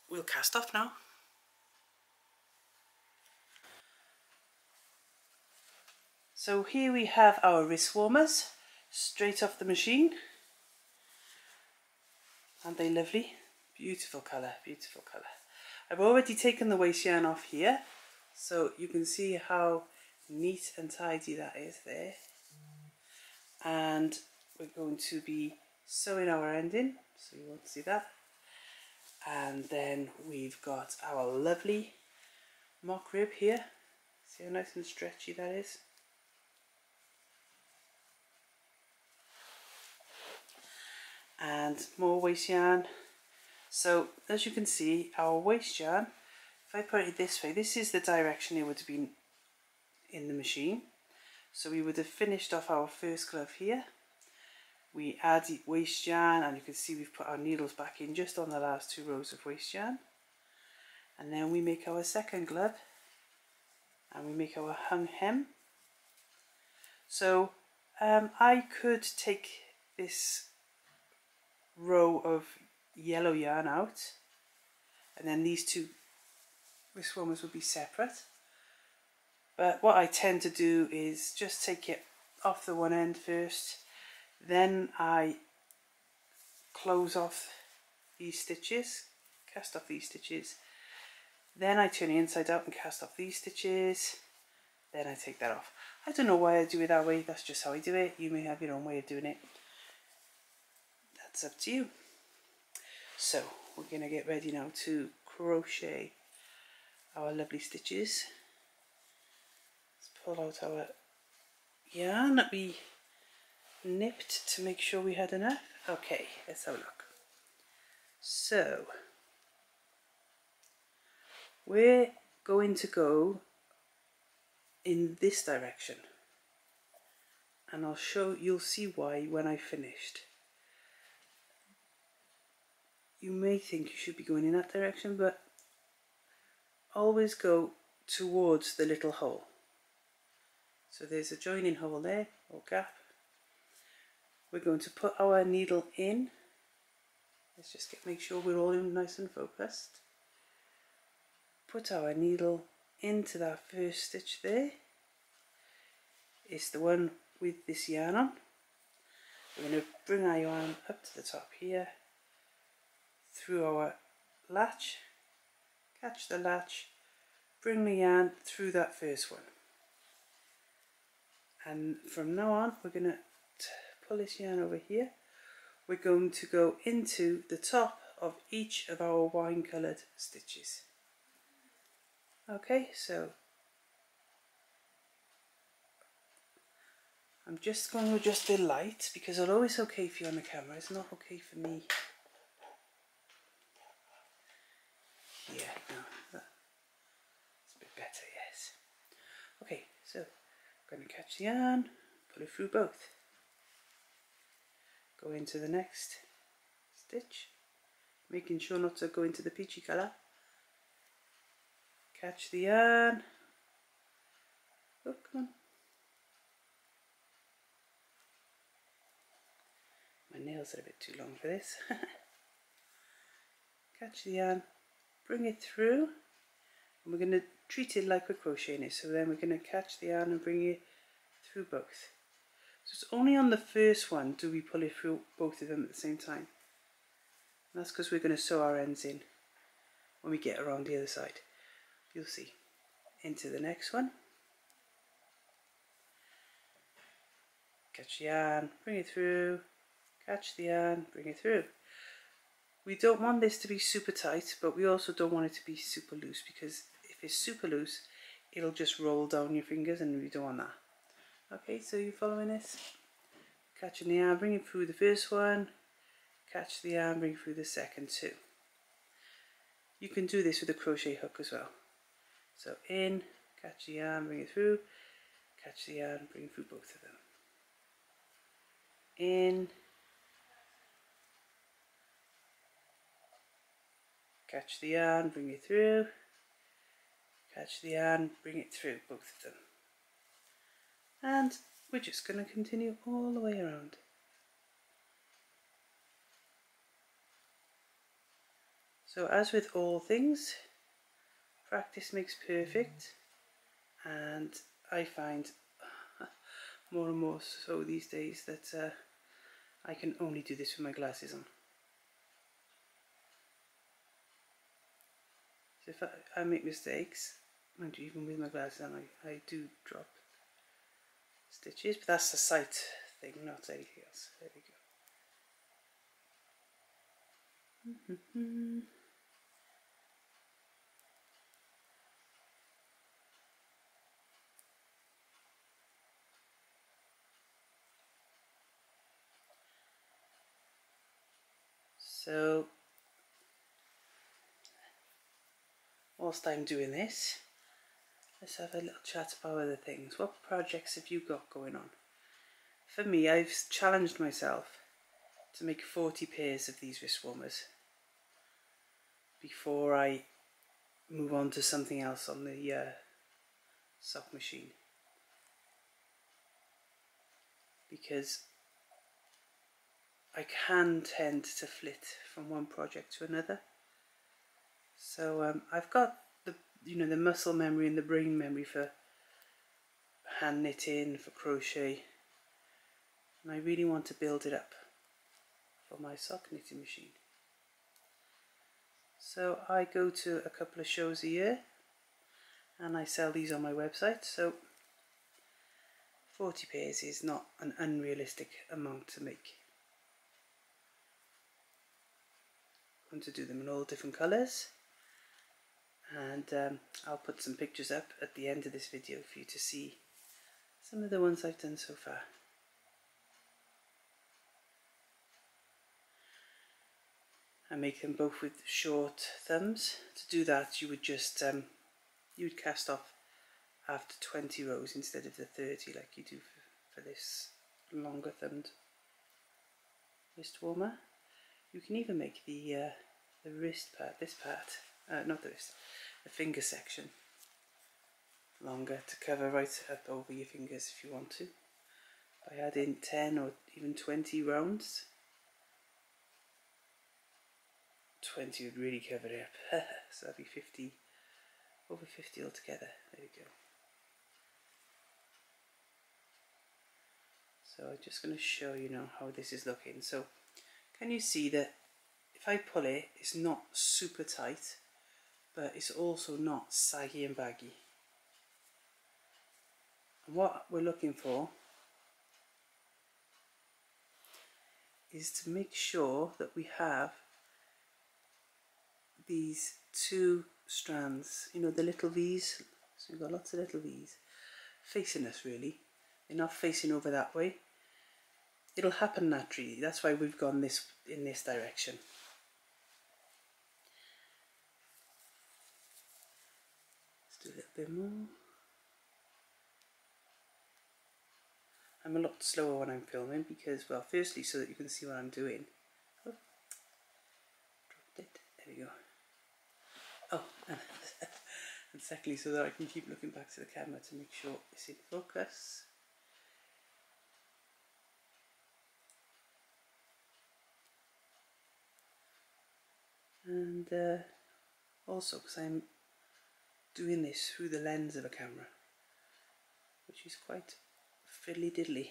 we'll cast off now. So here we have our wrist warmers straight off the machine. Aren't they lovely? Beautiful colour, beautiful colour. I've already taken the waste yarn off here, so you can see how neat and tidy that is there. And we're going to be sewing our ending, so you won't see that. And then we've got our lovely mock rib here. See how nice and stretchy that is? And more waste yarn. So as you can see, our waste yarn, if I put it this way, this is the direction it would have been in the machine. So we would have finished off our first glove here. We add waste yarn, and you can see we've put our needles back in just on the last 2 rows of waste yarn. And then we make our second glove, and we make our hung hem. So I could take this row of yellow yarn out, and then these 2 wrist warmers would be separate, but what I tend to do is just take it off the one end first, then I close off these stitches, cast off these stitches, then I turn it inside out and cast off these stitches, then I take that off. I don't know why I do it that way, that's just how I do it. You may have your own way of doing it. That's up to you. So we're going to get ready now to crochet our lovely stitches. pull out our yarn that we nipped to make sure we had enough. Okay, let's have a look. So we're going to go in this direction, and you'll see why when I finished. You may think you should be going in that direction, but always go towards the little hole. So there's a joining hole there, or gap. We're going to put our needle in. Let's just make sure we're all in nice and focused. Put our needle into that first stitch there. It's the one with this yarn on. We're going to bring our yarn up to the top here, through our latch, catch the latch, bring the yarn through that first one. And from now on, we're going to pull this yarn over here. We're going to go into the top of each of our wine coloured stitches. Okay, so I'm just going to adjust the light, because although it's okay for you on the camera, it's not okay for me. Yeah, no, that's a bit better, yes. Okay, so I'm going to catch the yarn, pull it through both. Go into the next stitch, making sure not to go into the peachy colour. Catch the yarn. Oh, come on. My nails are a bit too long for this. Catch the yarn, bring it through, and we're going to treat it like we're crocheting it. So then we're going to catch the yarn and bring it through both. So it's only on the first one do we pull it through both of them at the same time. And that's because we're going to sew our ends in when we get around the other side. You'll see. Into the next one. Catch the yarn, bring it through, catch the yarn, bring it through. We don't want this to be super tight, but we also don't want it to be super loose, because if it's super loose, it'll just roll down your fingers, and we don't want that. Okay, so you following this? Catching the yarn, bring it through the first one, catch the yarn, bring it through the second two. You can do this with a crochet hook as well. So in, catch the yarn, bring it through, catch the yarn, bring it through both of them. In, catch the yarn, bring it through, catch the yarn, bring it through both of them. And we're just going to continue all the way around. So as with all things, practice makes perfect, and I find more and more so these days that I can only do this with my glasses on. So if I make mistakes, mind you, even with my glasses on, I do drop stitches, but that's a sight thing, not anything else. There we go. So whilst I'm doing this, let's have a little chat about other things. What projects have you got going on? For me, I've challenged myself to make 40 pairs of these wrist warmers before I move on to something else on the sock machine, because I can tend to flit from one project to another. So I've got the muscle memory and the brain memory for hand knitting, for crochet, and I really want to build it up for my sock knitting machine. So I go to a couple of shows a year and I sell these on my website, so 40 pairs is not an unrealistic amount to make. I'm going to do them in all different colours, and I'll put some pictures up at the end of this video for you to see some of the ones I've done so far. I make them both with short thumbs. To do that, you would just you would cast off after 20 rows instead of the 30 like you do for this longer thumbed wrist warmer. You can even make the wrist part, this part, not the wrist, the finger section longer to cover right up over your fingers if you want to, by adding 10 or even 20 rounds. 20 would really cover it up, so that'd be 50, over 50 altogether. There we go. So I'm just going to show you now how this is looking. So can you see that if I pull it, it's not super tight, but it's also not saggy and baggy. And what we're looking for is to make sure that we have these two strands, you know, the little V's, so we've got lots of little V's facing us really. They're not facing over that way. It'll happen naturally, that's why we've gone this in this direction. Let's do a little bit more. I'm a lot slower when I'm filming because, well, firstly so that you can see what I'm doing. Oh, dropped it, there we go. Oh, and secondly so that I can keep looking back to the camera to make sure it's in focus. And also because I'm doing this through the lens of a camera, which is quite fiddly diddly.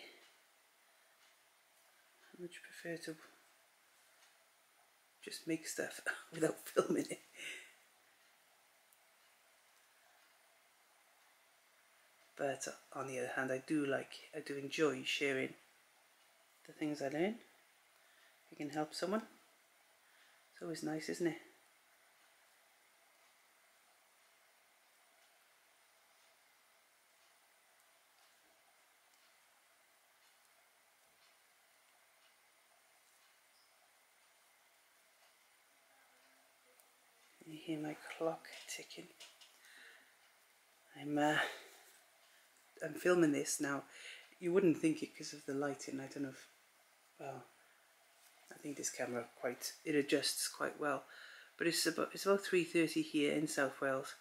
I much prefer to just make stuff without filming it. But on the other hand, I do enjoy sharing the things I learn. If you can help someone, it's always nice, isn't it? You hear my clock ticking. I'm filming this now. You wouldn't think it because of the lighting. I don't know if, well, I think this camera it adjusts quite well. But it's about 3:30 here in South Wales,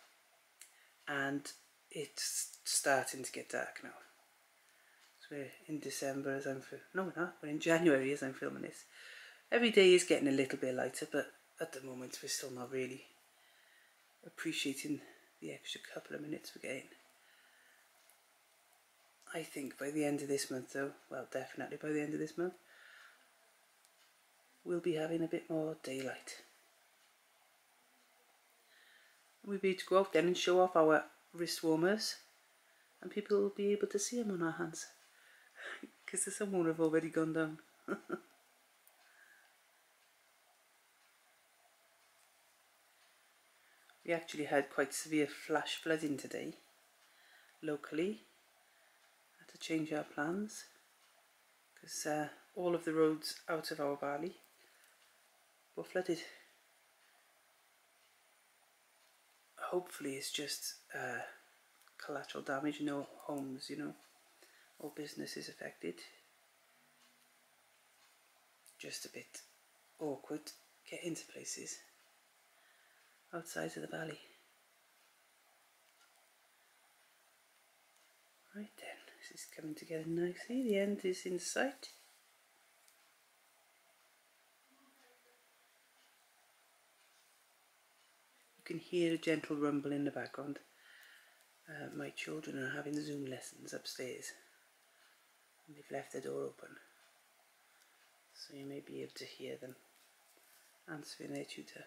and it's starting to get dark now. So we're in December as we're in January as I'm filming this. Every day is getting a little bit lighter, but at the moment we're still not really appreciating the extra couple of minutes we're getting. I think by the end of this month though, well definitely by the end of this month, we'll be having a bit more daylight. We'll be able to go out then and show off our wrist warmers, and people will be able to see them on our hands because the sun won't have already gone down. We actually had quite severe flash flooding today, locally. Had to change our plans because all of the roads out of our valley were flooded. Hopefully it's just collateral damage, no homes, you know, or businesses affected. Just a bit awkward getting to places outside of the valley. Right then, this is coming together nicely. The end is in sight. You can hear a gentle rumble in the background. My children are having Zoom lessons upstairs, and they've left the door open, so you may be able to hear them answering their tutor.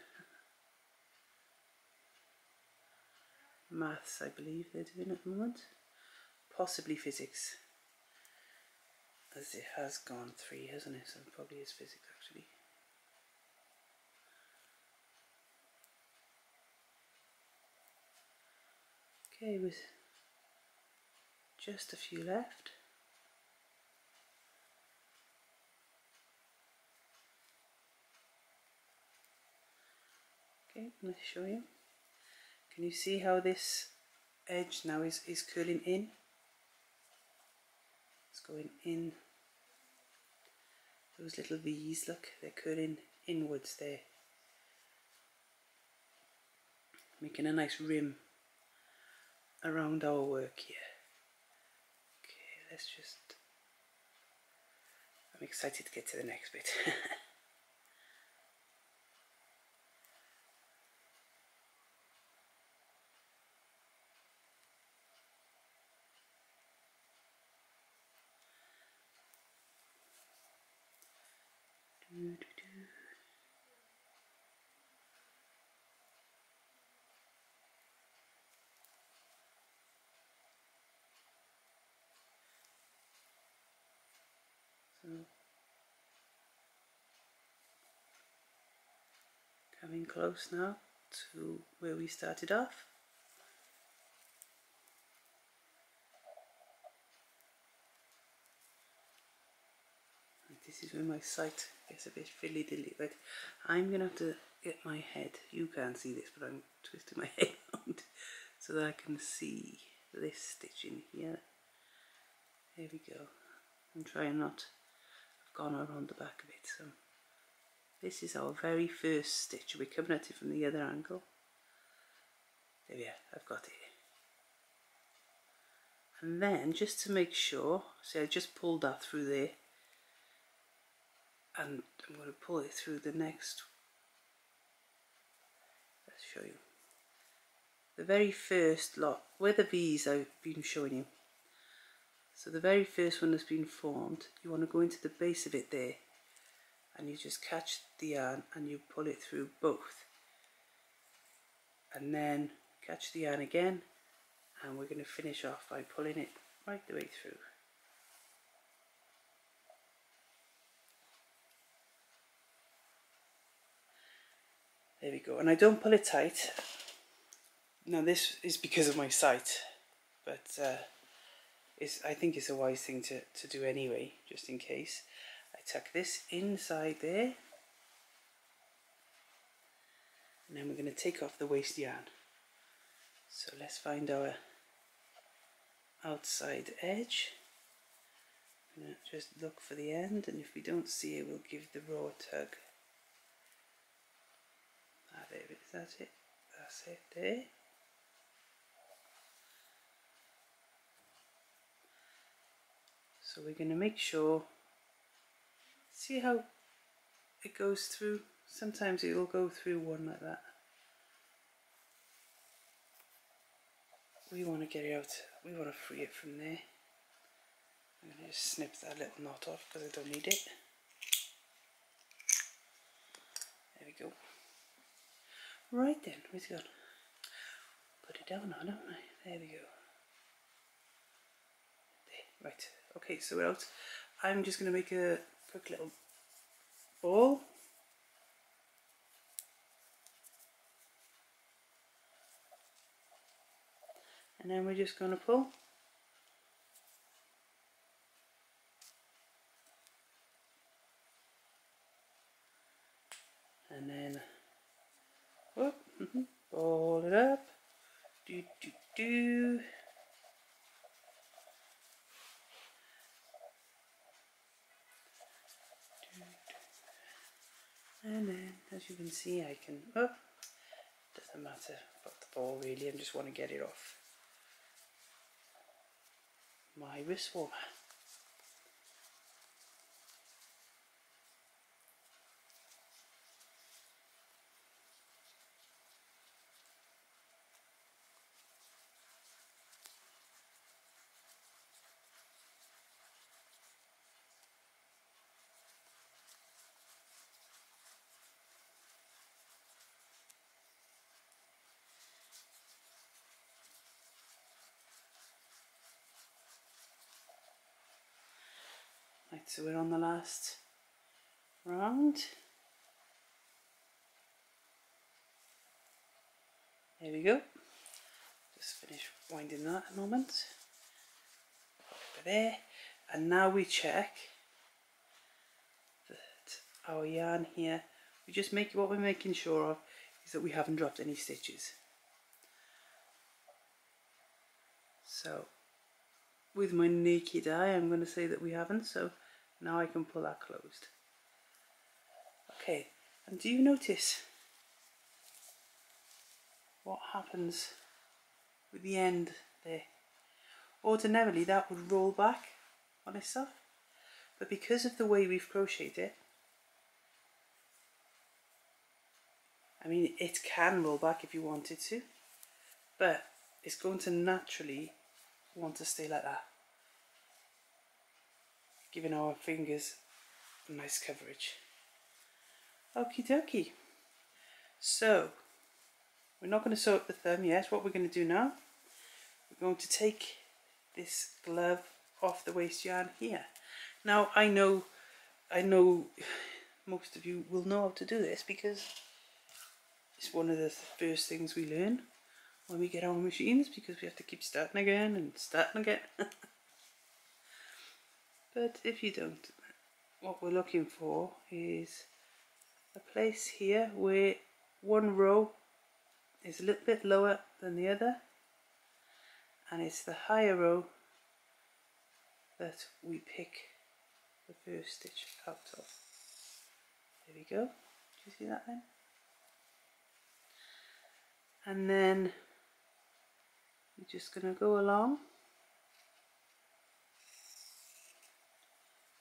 Maths, I believe they're doing at the moment, possibly physics, as it has gone 3, hasn't it? So it probably is physics actually. Okay, with just a few left. Okay, let's show you. Can you see how this edge now is curling in? It's going in. Those little V's, look, they're curling inwards there. Making a nice rim around our work here. Okay, let's just... I'm excited to get to the next bit. So, coming close now to where we started off. And this is where my sight gets a bit fiddly-diddly, but I'm going to have to get my head, you can't see this, but I'm twisting my head around so that I can see this stitch in here. There we go. I'm trying not, I've gone around the back a bit, so this is our very first stitch. We're coming at it from the other angle. There we are, I've got it. And then, just to make sure, see, I just pulled that through there, and I'm going to pull it through the next. Let's show you. The very first lot, where the V's I've been showing you. So the very first one that's been formed, you want to go into the base of it there, and you just catch the yarn and you pull it through both. And then catch the yarn again, and we're going to finish off by pulling it right the way through. There we go, and I don't pull it tight. Now this is because of my sight, but I think it's a wise thing to do anyway, just in case. I tuck this inside there, and then we're going to take off the waste yarn. So let's find our outside edge. Just look for the end, and if we don't see it, we'll give the raw tug. Ah, there it is, that's it. That's it there. So we're going to make sure, see how it goes through? Sometimes it will go through one like that. We want to get it out, we want to free it from there. I'm going to just snip that little knot off because I don't need it. There we go. Right then, where's it gone? Put it down now, don't I? There we go. There, right. Okay, so we're out. I'm just going to make a quick little ball. And then we're just going to pull. And then, whoop, ball it up. Do, do, do. And then, as you can see, I can, doesn't matter about the ball really, I just want to get it off my wrist warmer. Right, so we're on the last round. There we go. Just finish winding that a moment. there, and now we check that our yarn here, we just make what we're making sure of is that we haven't dropped any stitches. So with my naked eye I'm going to say that we haven't, so now I can pull that closed. Okay, and do you notice what happens with the end there? Ordinarily that would roll back on itself, but because of the way we've crocheted it, I mean, it can roll back if you wanted to, but it's going to naturally want to stay like that, giving our fingers a nice coverage. Okie dokie. So we're not going to sew up the thumb yet. What we're going to do now, we're going to take this glove off the waste yarn here. Now I know most of you will know how to do this because it's one of the first things we learn when we get our machines, because we have to keep starting again and starting again. But if you don't, what we're looking for is a place here where one row is a little bit lower than the other, and it's the higher row that we pick the first stitch out of. There we go. Do you see that then? And then you're just going to go along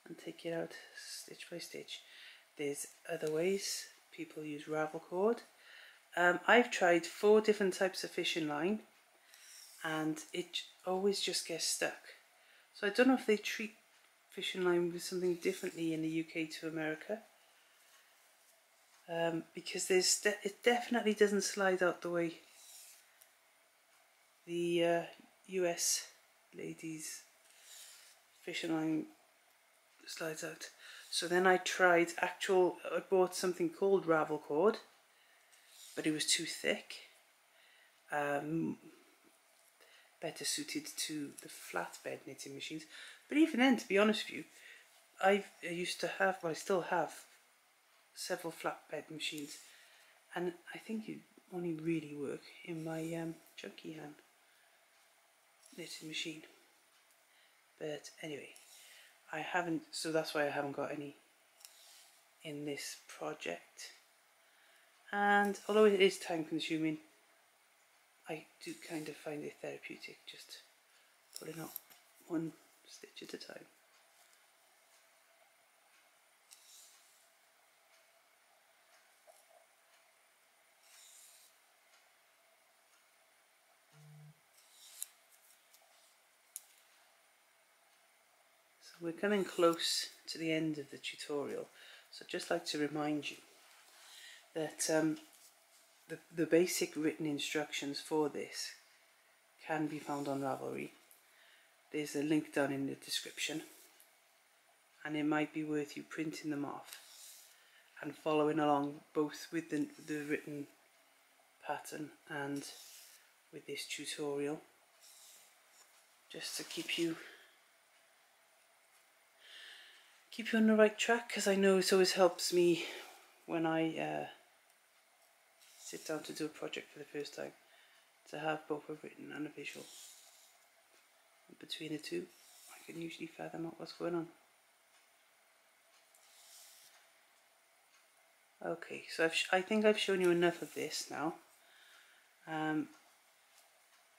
and take it out stitch by stitch. There's other ways. People use ravel cord. I've tried 4 different types of fishing line and it always just gets stuck. So I don't know if they treat fishing line with something differently in the UK to America, because it definitely doesn't slide out the way the US ladies fishing line slides out. So then I bought something called ravel cord, but it was too thick, better suited to the flatbed knitting machines. But even then, to be honest with you, I used to have, well I still have, several flatbed machines, and I think it only really work in my chunky hand knitting machine. But anyway, I haven't, so that's why I haven't got any in this project. And although it is time consuming, I do kind of find it therapeutic just pulling out one stitch at a time. So we're coming close to the end of the tutorial, so I'd just like to remind you that the basic written instructions for this can be found on Ravelry. There's a link down in the description, and it might be worth you printing them off and following along both with the written pattern and with this tutorial, just to keep you on the right track, because I know it always helps me when I sit down to do a project for the first time, to have both a written and a visual. And between the two, I can usually fathom out what's going on. Okay, so I think I've shown you enough of this now.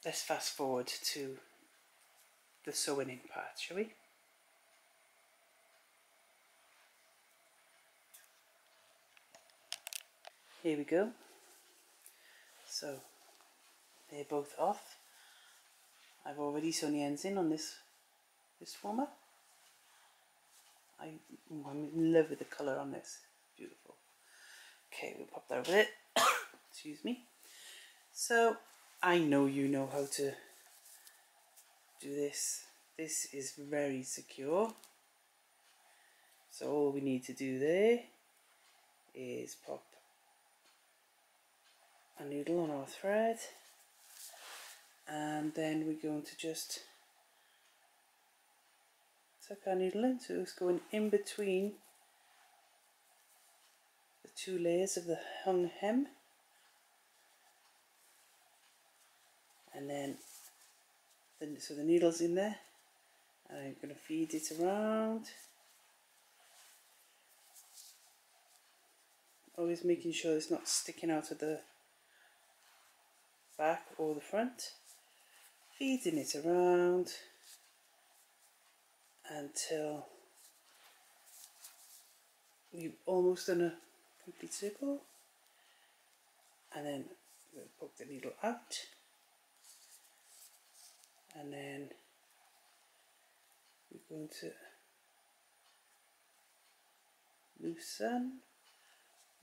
Let's fast forward to the sewing in part, shall we? Here we go. So they're both off. I've already sewn the ends in on this former. I'm in love with the colour on this. Beautiful. Okay, we'll pop that over it. Excuse me. So I know you know how to do this. This is very secure. So all we need to do there is pop a needle on our thread, and then we're going to just tuck our needle in, so it's going in between the two layers of the hung hem, and then so the needle's in there, and I'm going to feed it around, always making sure it's not sticking out of the back or the front, feeding it around until you've almost done a complete circle, and then we'll poke the needle out, and then we're going to loosen.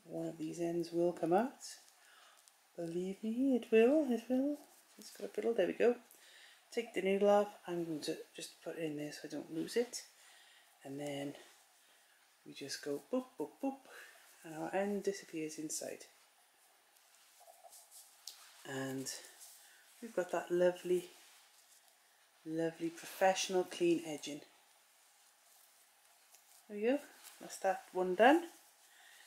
One of these ends will come out, believe me, it will. It's got a fiddle, there we go. Take the needle off. I'm going to just put it in there so I don't lose it, and then we just go boop boop boop, and our end disappears inside, and we've got that lovely professional clean edging. There we go, that's that one done.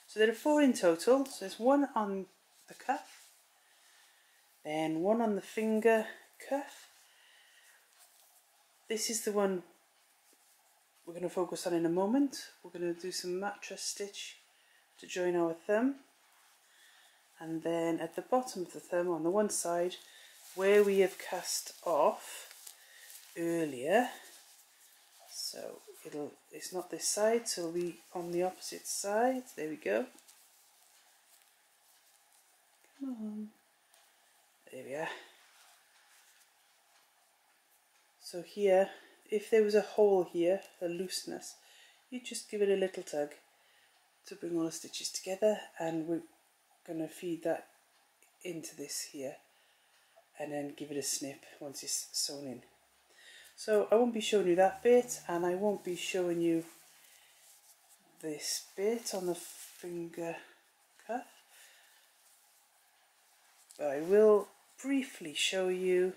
So there are 4 in total, so there's 1 on the cuff, then 1 on the finger cuff. This is the one we're going to focus on in a moment. We're going to do some mattress stitch to join our thumb, and then at the bottom of the thumb on the one side where we have cast off earlier, so it's not this side, so it'll be on the opposite side. There we go, come on, there we are. So here, if there was a hole here, a looseness, you just give it a little tug to bring all the stitches together, and we're going to feed that into this here and then give it a snip once it's sewn in. So I won't be showing you that bit, and I won't be showing you this bit on the finger cuff, but I will briefly show you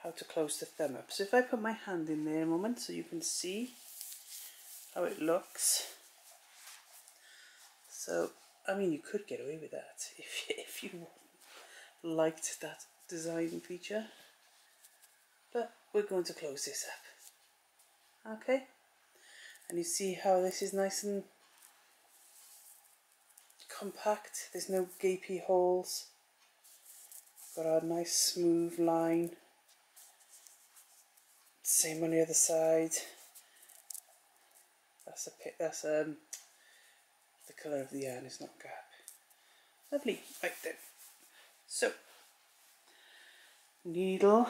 how to close the thumb up. So if I put my hand in there a moment so you can see how it looks. So I mean, you could get away with that if you liked that design feature, but we're going to close this up. Okay, and you see how this is nice and compact, there's no gapy holes, got a nice smooth line. Same on the other side. That's the colour of the yarn, it's not gap. Lovely, right then. So, needle.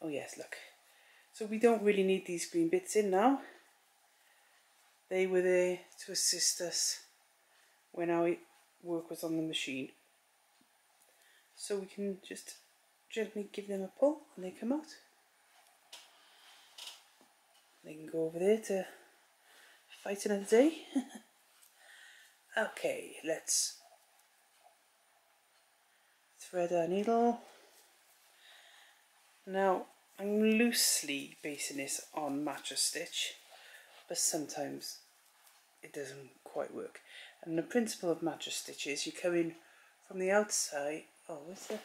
Oh yes, look. So we don't really need these green bits in now. They were there to assist us when our work was on the machine. So we can just gently give them a pull and they come out. They can go over there to fight another day. Okay, let's thread our needle. Now I'm loosely basing this on mattress stitch, but sometimes it doesn't quite work. And the principle of mattress stitch is you come in from the outside. Oh, where's the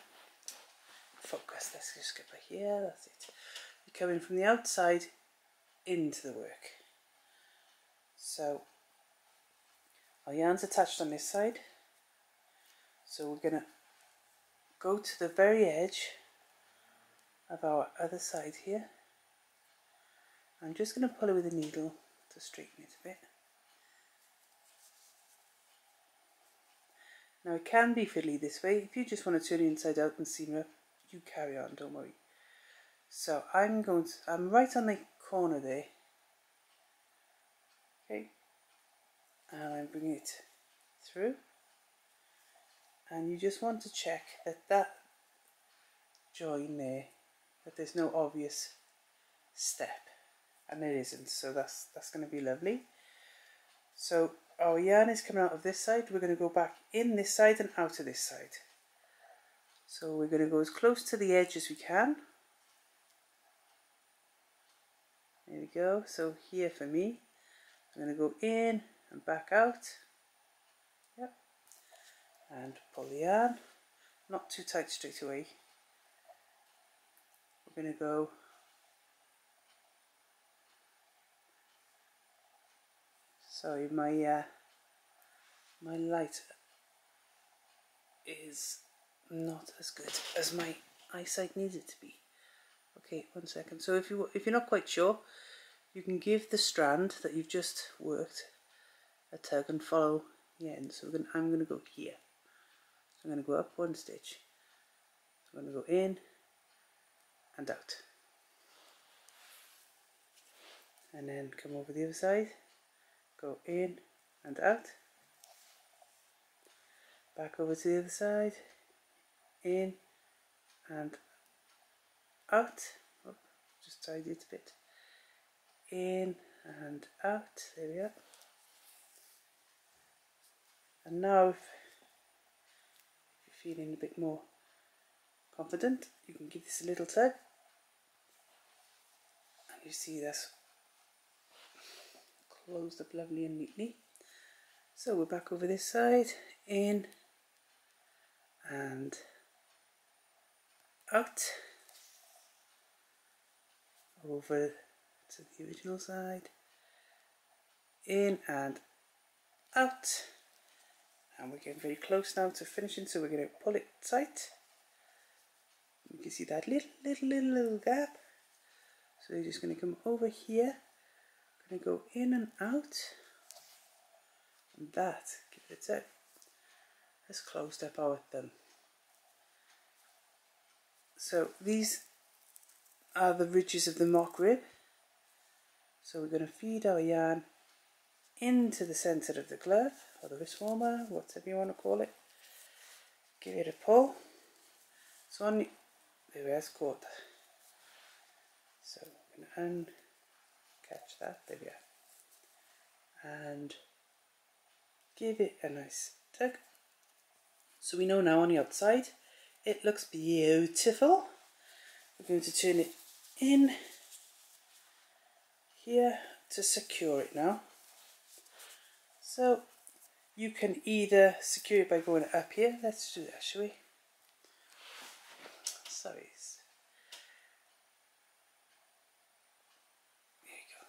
focus? Let's just get back here, that's it. You come in from the outside into the work. So our yarn's attached on this side, so we're going to go to the very edge of our other side here. I'm just going to pull it with a needle to straighten it a bit. Now it can be fiddly this way. If you just want to turn it inside out and seam it up, you carry on, don't worry. So I'm right on the corner there. Okay, and I'm bringing it through, and you just want to check that join there, that there's no obvious step, and there isn't, so that's going to be lovely. So our yarn is coming out of this side, we're going to go back in this side and out of this side. So we're going to go as close to the edge as we can, we go. So here for me, I'm going to go in and back out. Yep. And pull the yarn. Not too tight straight away. We're going to go sorry, my light is not as good as my eyesight needs it to be. Okay, 1 second. So if you're not quite sure, you can give the strand that you've just worked a tug and follow the end. So I'm going to go here. So I'm going to go up 1 stitch. So I'm going to go in and out. And then come over the other side, go in and out. Back over to the other side, in and out. Oh, just tidy it a bit. In and out. There we are. And now, if you're feeling a bit more confident, you can give this a little tug. And you see that's closed up lovely and neatly. So we're back over this side, in and out, over to the original side, in and out, and we're getting very close now to finishing, so we're going to pull it tight. You can see that little gap, so you're just going to come over here, going to go in and out, and that, give it a tug, has closed up our thumb. So these are the ridges of the mock rib. So we're going to feed our yarn into the centre of the glove, or the wrist warmer, whatever you want to call it. Give it a pull. So on the, there we are, it's caught. So we're going to uncatch that, there we are. And give it a nice tug. So we know now on the outside, it looks beautiful. We're going to turn it in here to secure it now. So you can either secure it by going up here. Let's do that, shall we? Sorry. There you go.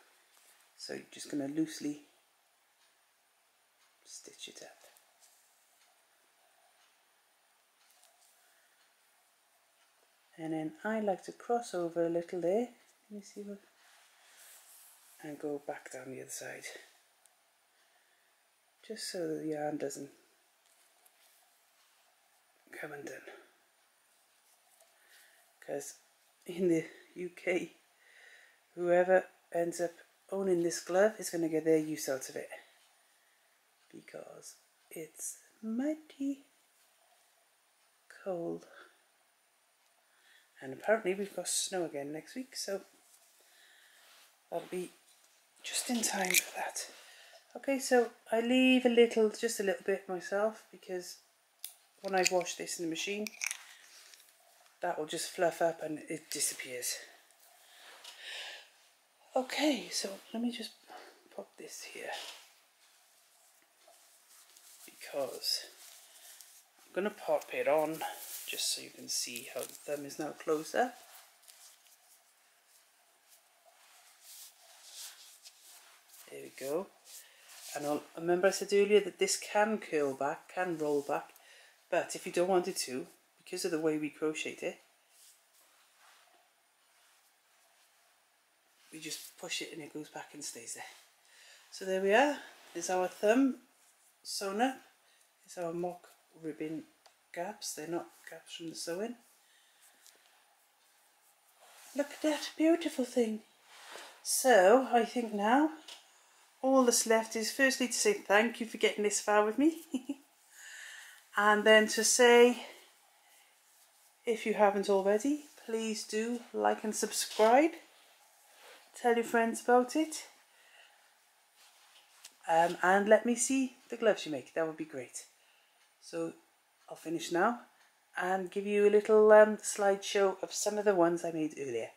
So you're just going to loosely stitch it up. And then I like to cross over a little there. Let me see what, and go back down the other side, just so that the yarn doesn't come undone. Because in the UK, whoever ends up owning this glove is going to get their use out of it, because it's mighty cold. And apparently we've got snow again next week, so that'll be just in time for that. Okay, so I leave just a little bit myself, because when I wash this in the machine, that will just fluff up and it disappears. Okay, so let me just pop this here, because I'm going to pop it on just so you can see how the thumb is now closed up. There we go. And remember I said earlier that this can curl back, can roll back, but if you don't want it to, because of the way we crocheted it, we just push it and it goes back and stays there. So there we are. There's our thumb sewn up. There's our mock ribbon gaps. They're not gaps from the sewing. Look at that beautiful thing. So I think now all that's left is firstly to say thank you for getting this far with me. And then to say, if you haven't already, please do like and subscribe. Tell your friends about it. And let me see the gloves you make. That would be great. So I'll finish now and give you a little slideshow of some of the ones I made earlier.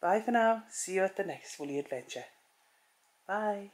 Bye for now. See you at the next woolly adventure. Bye.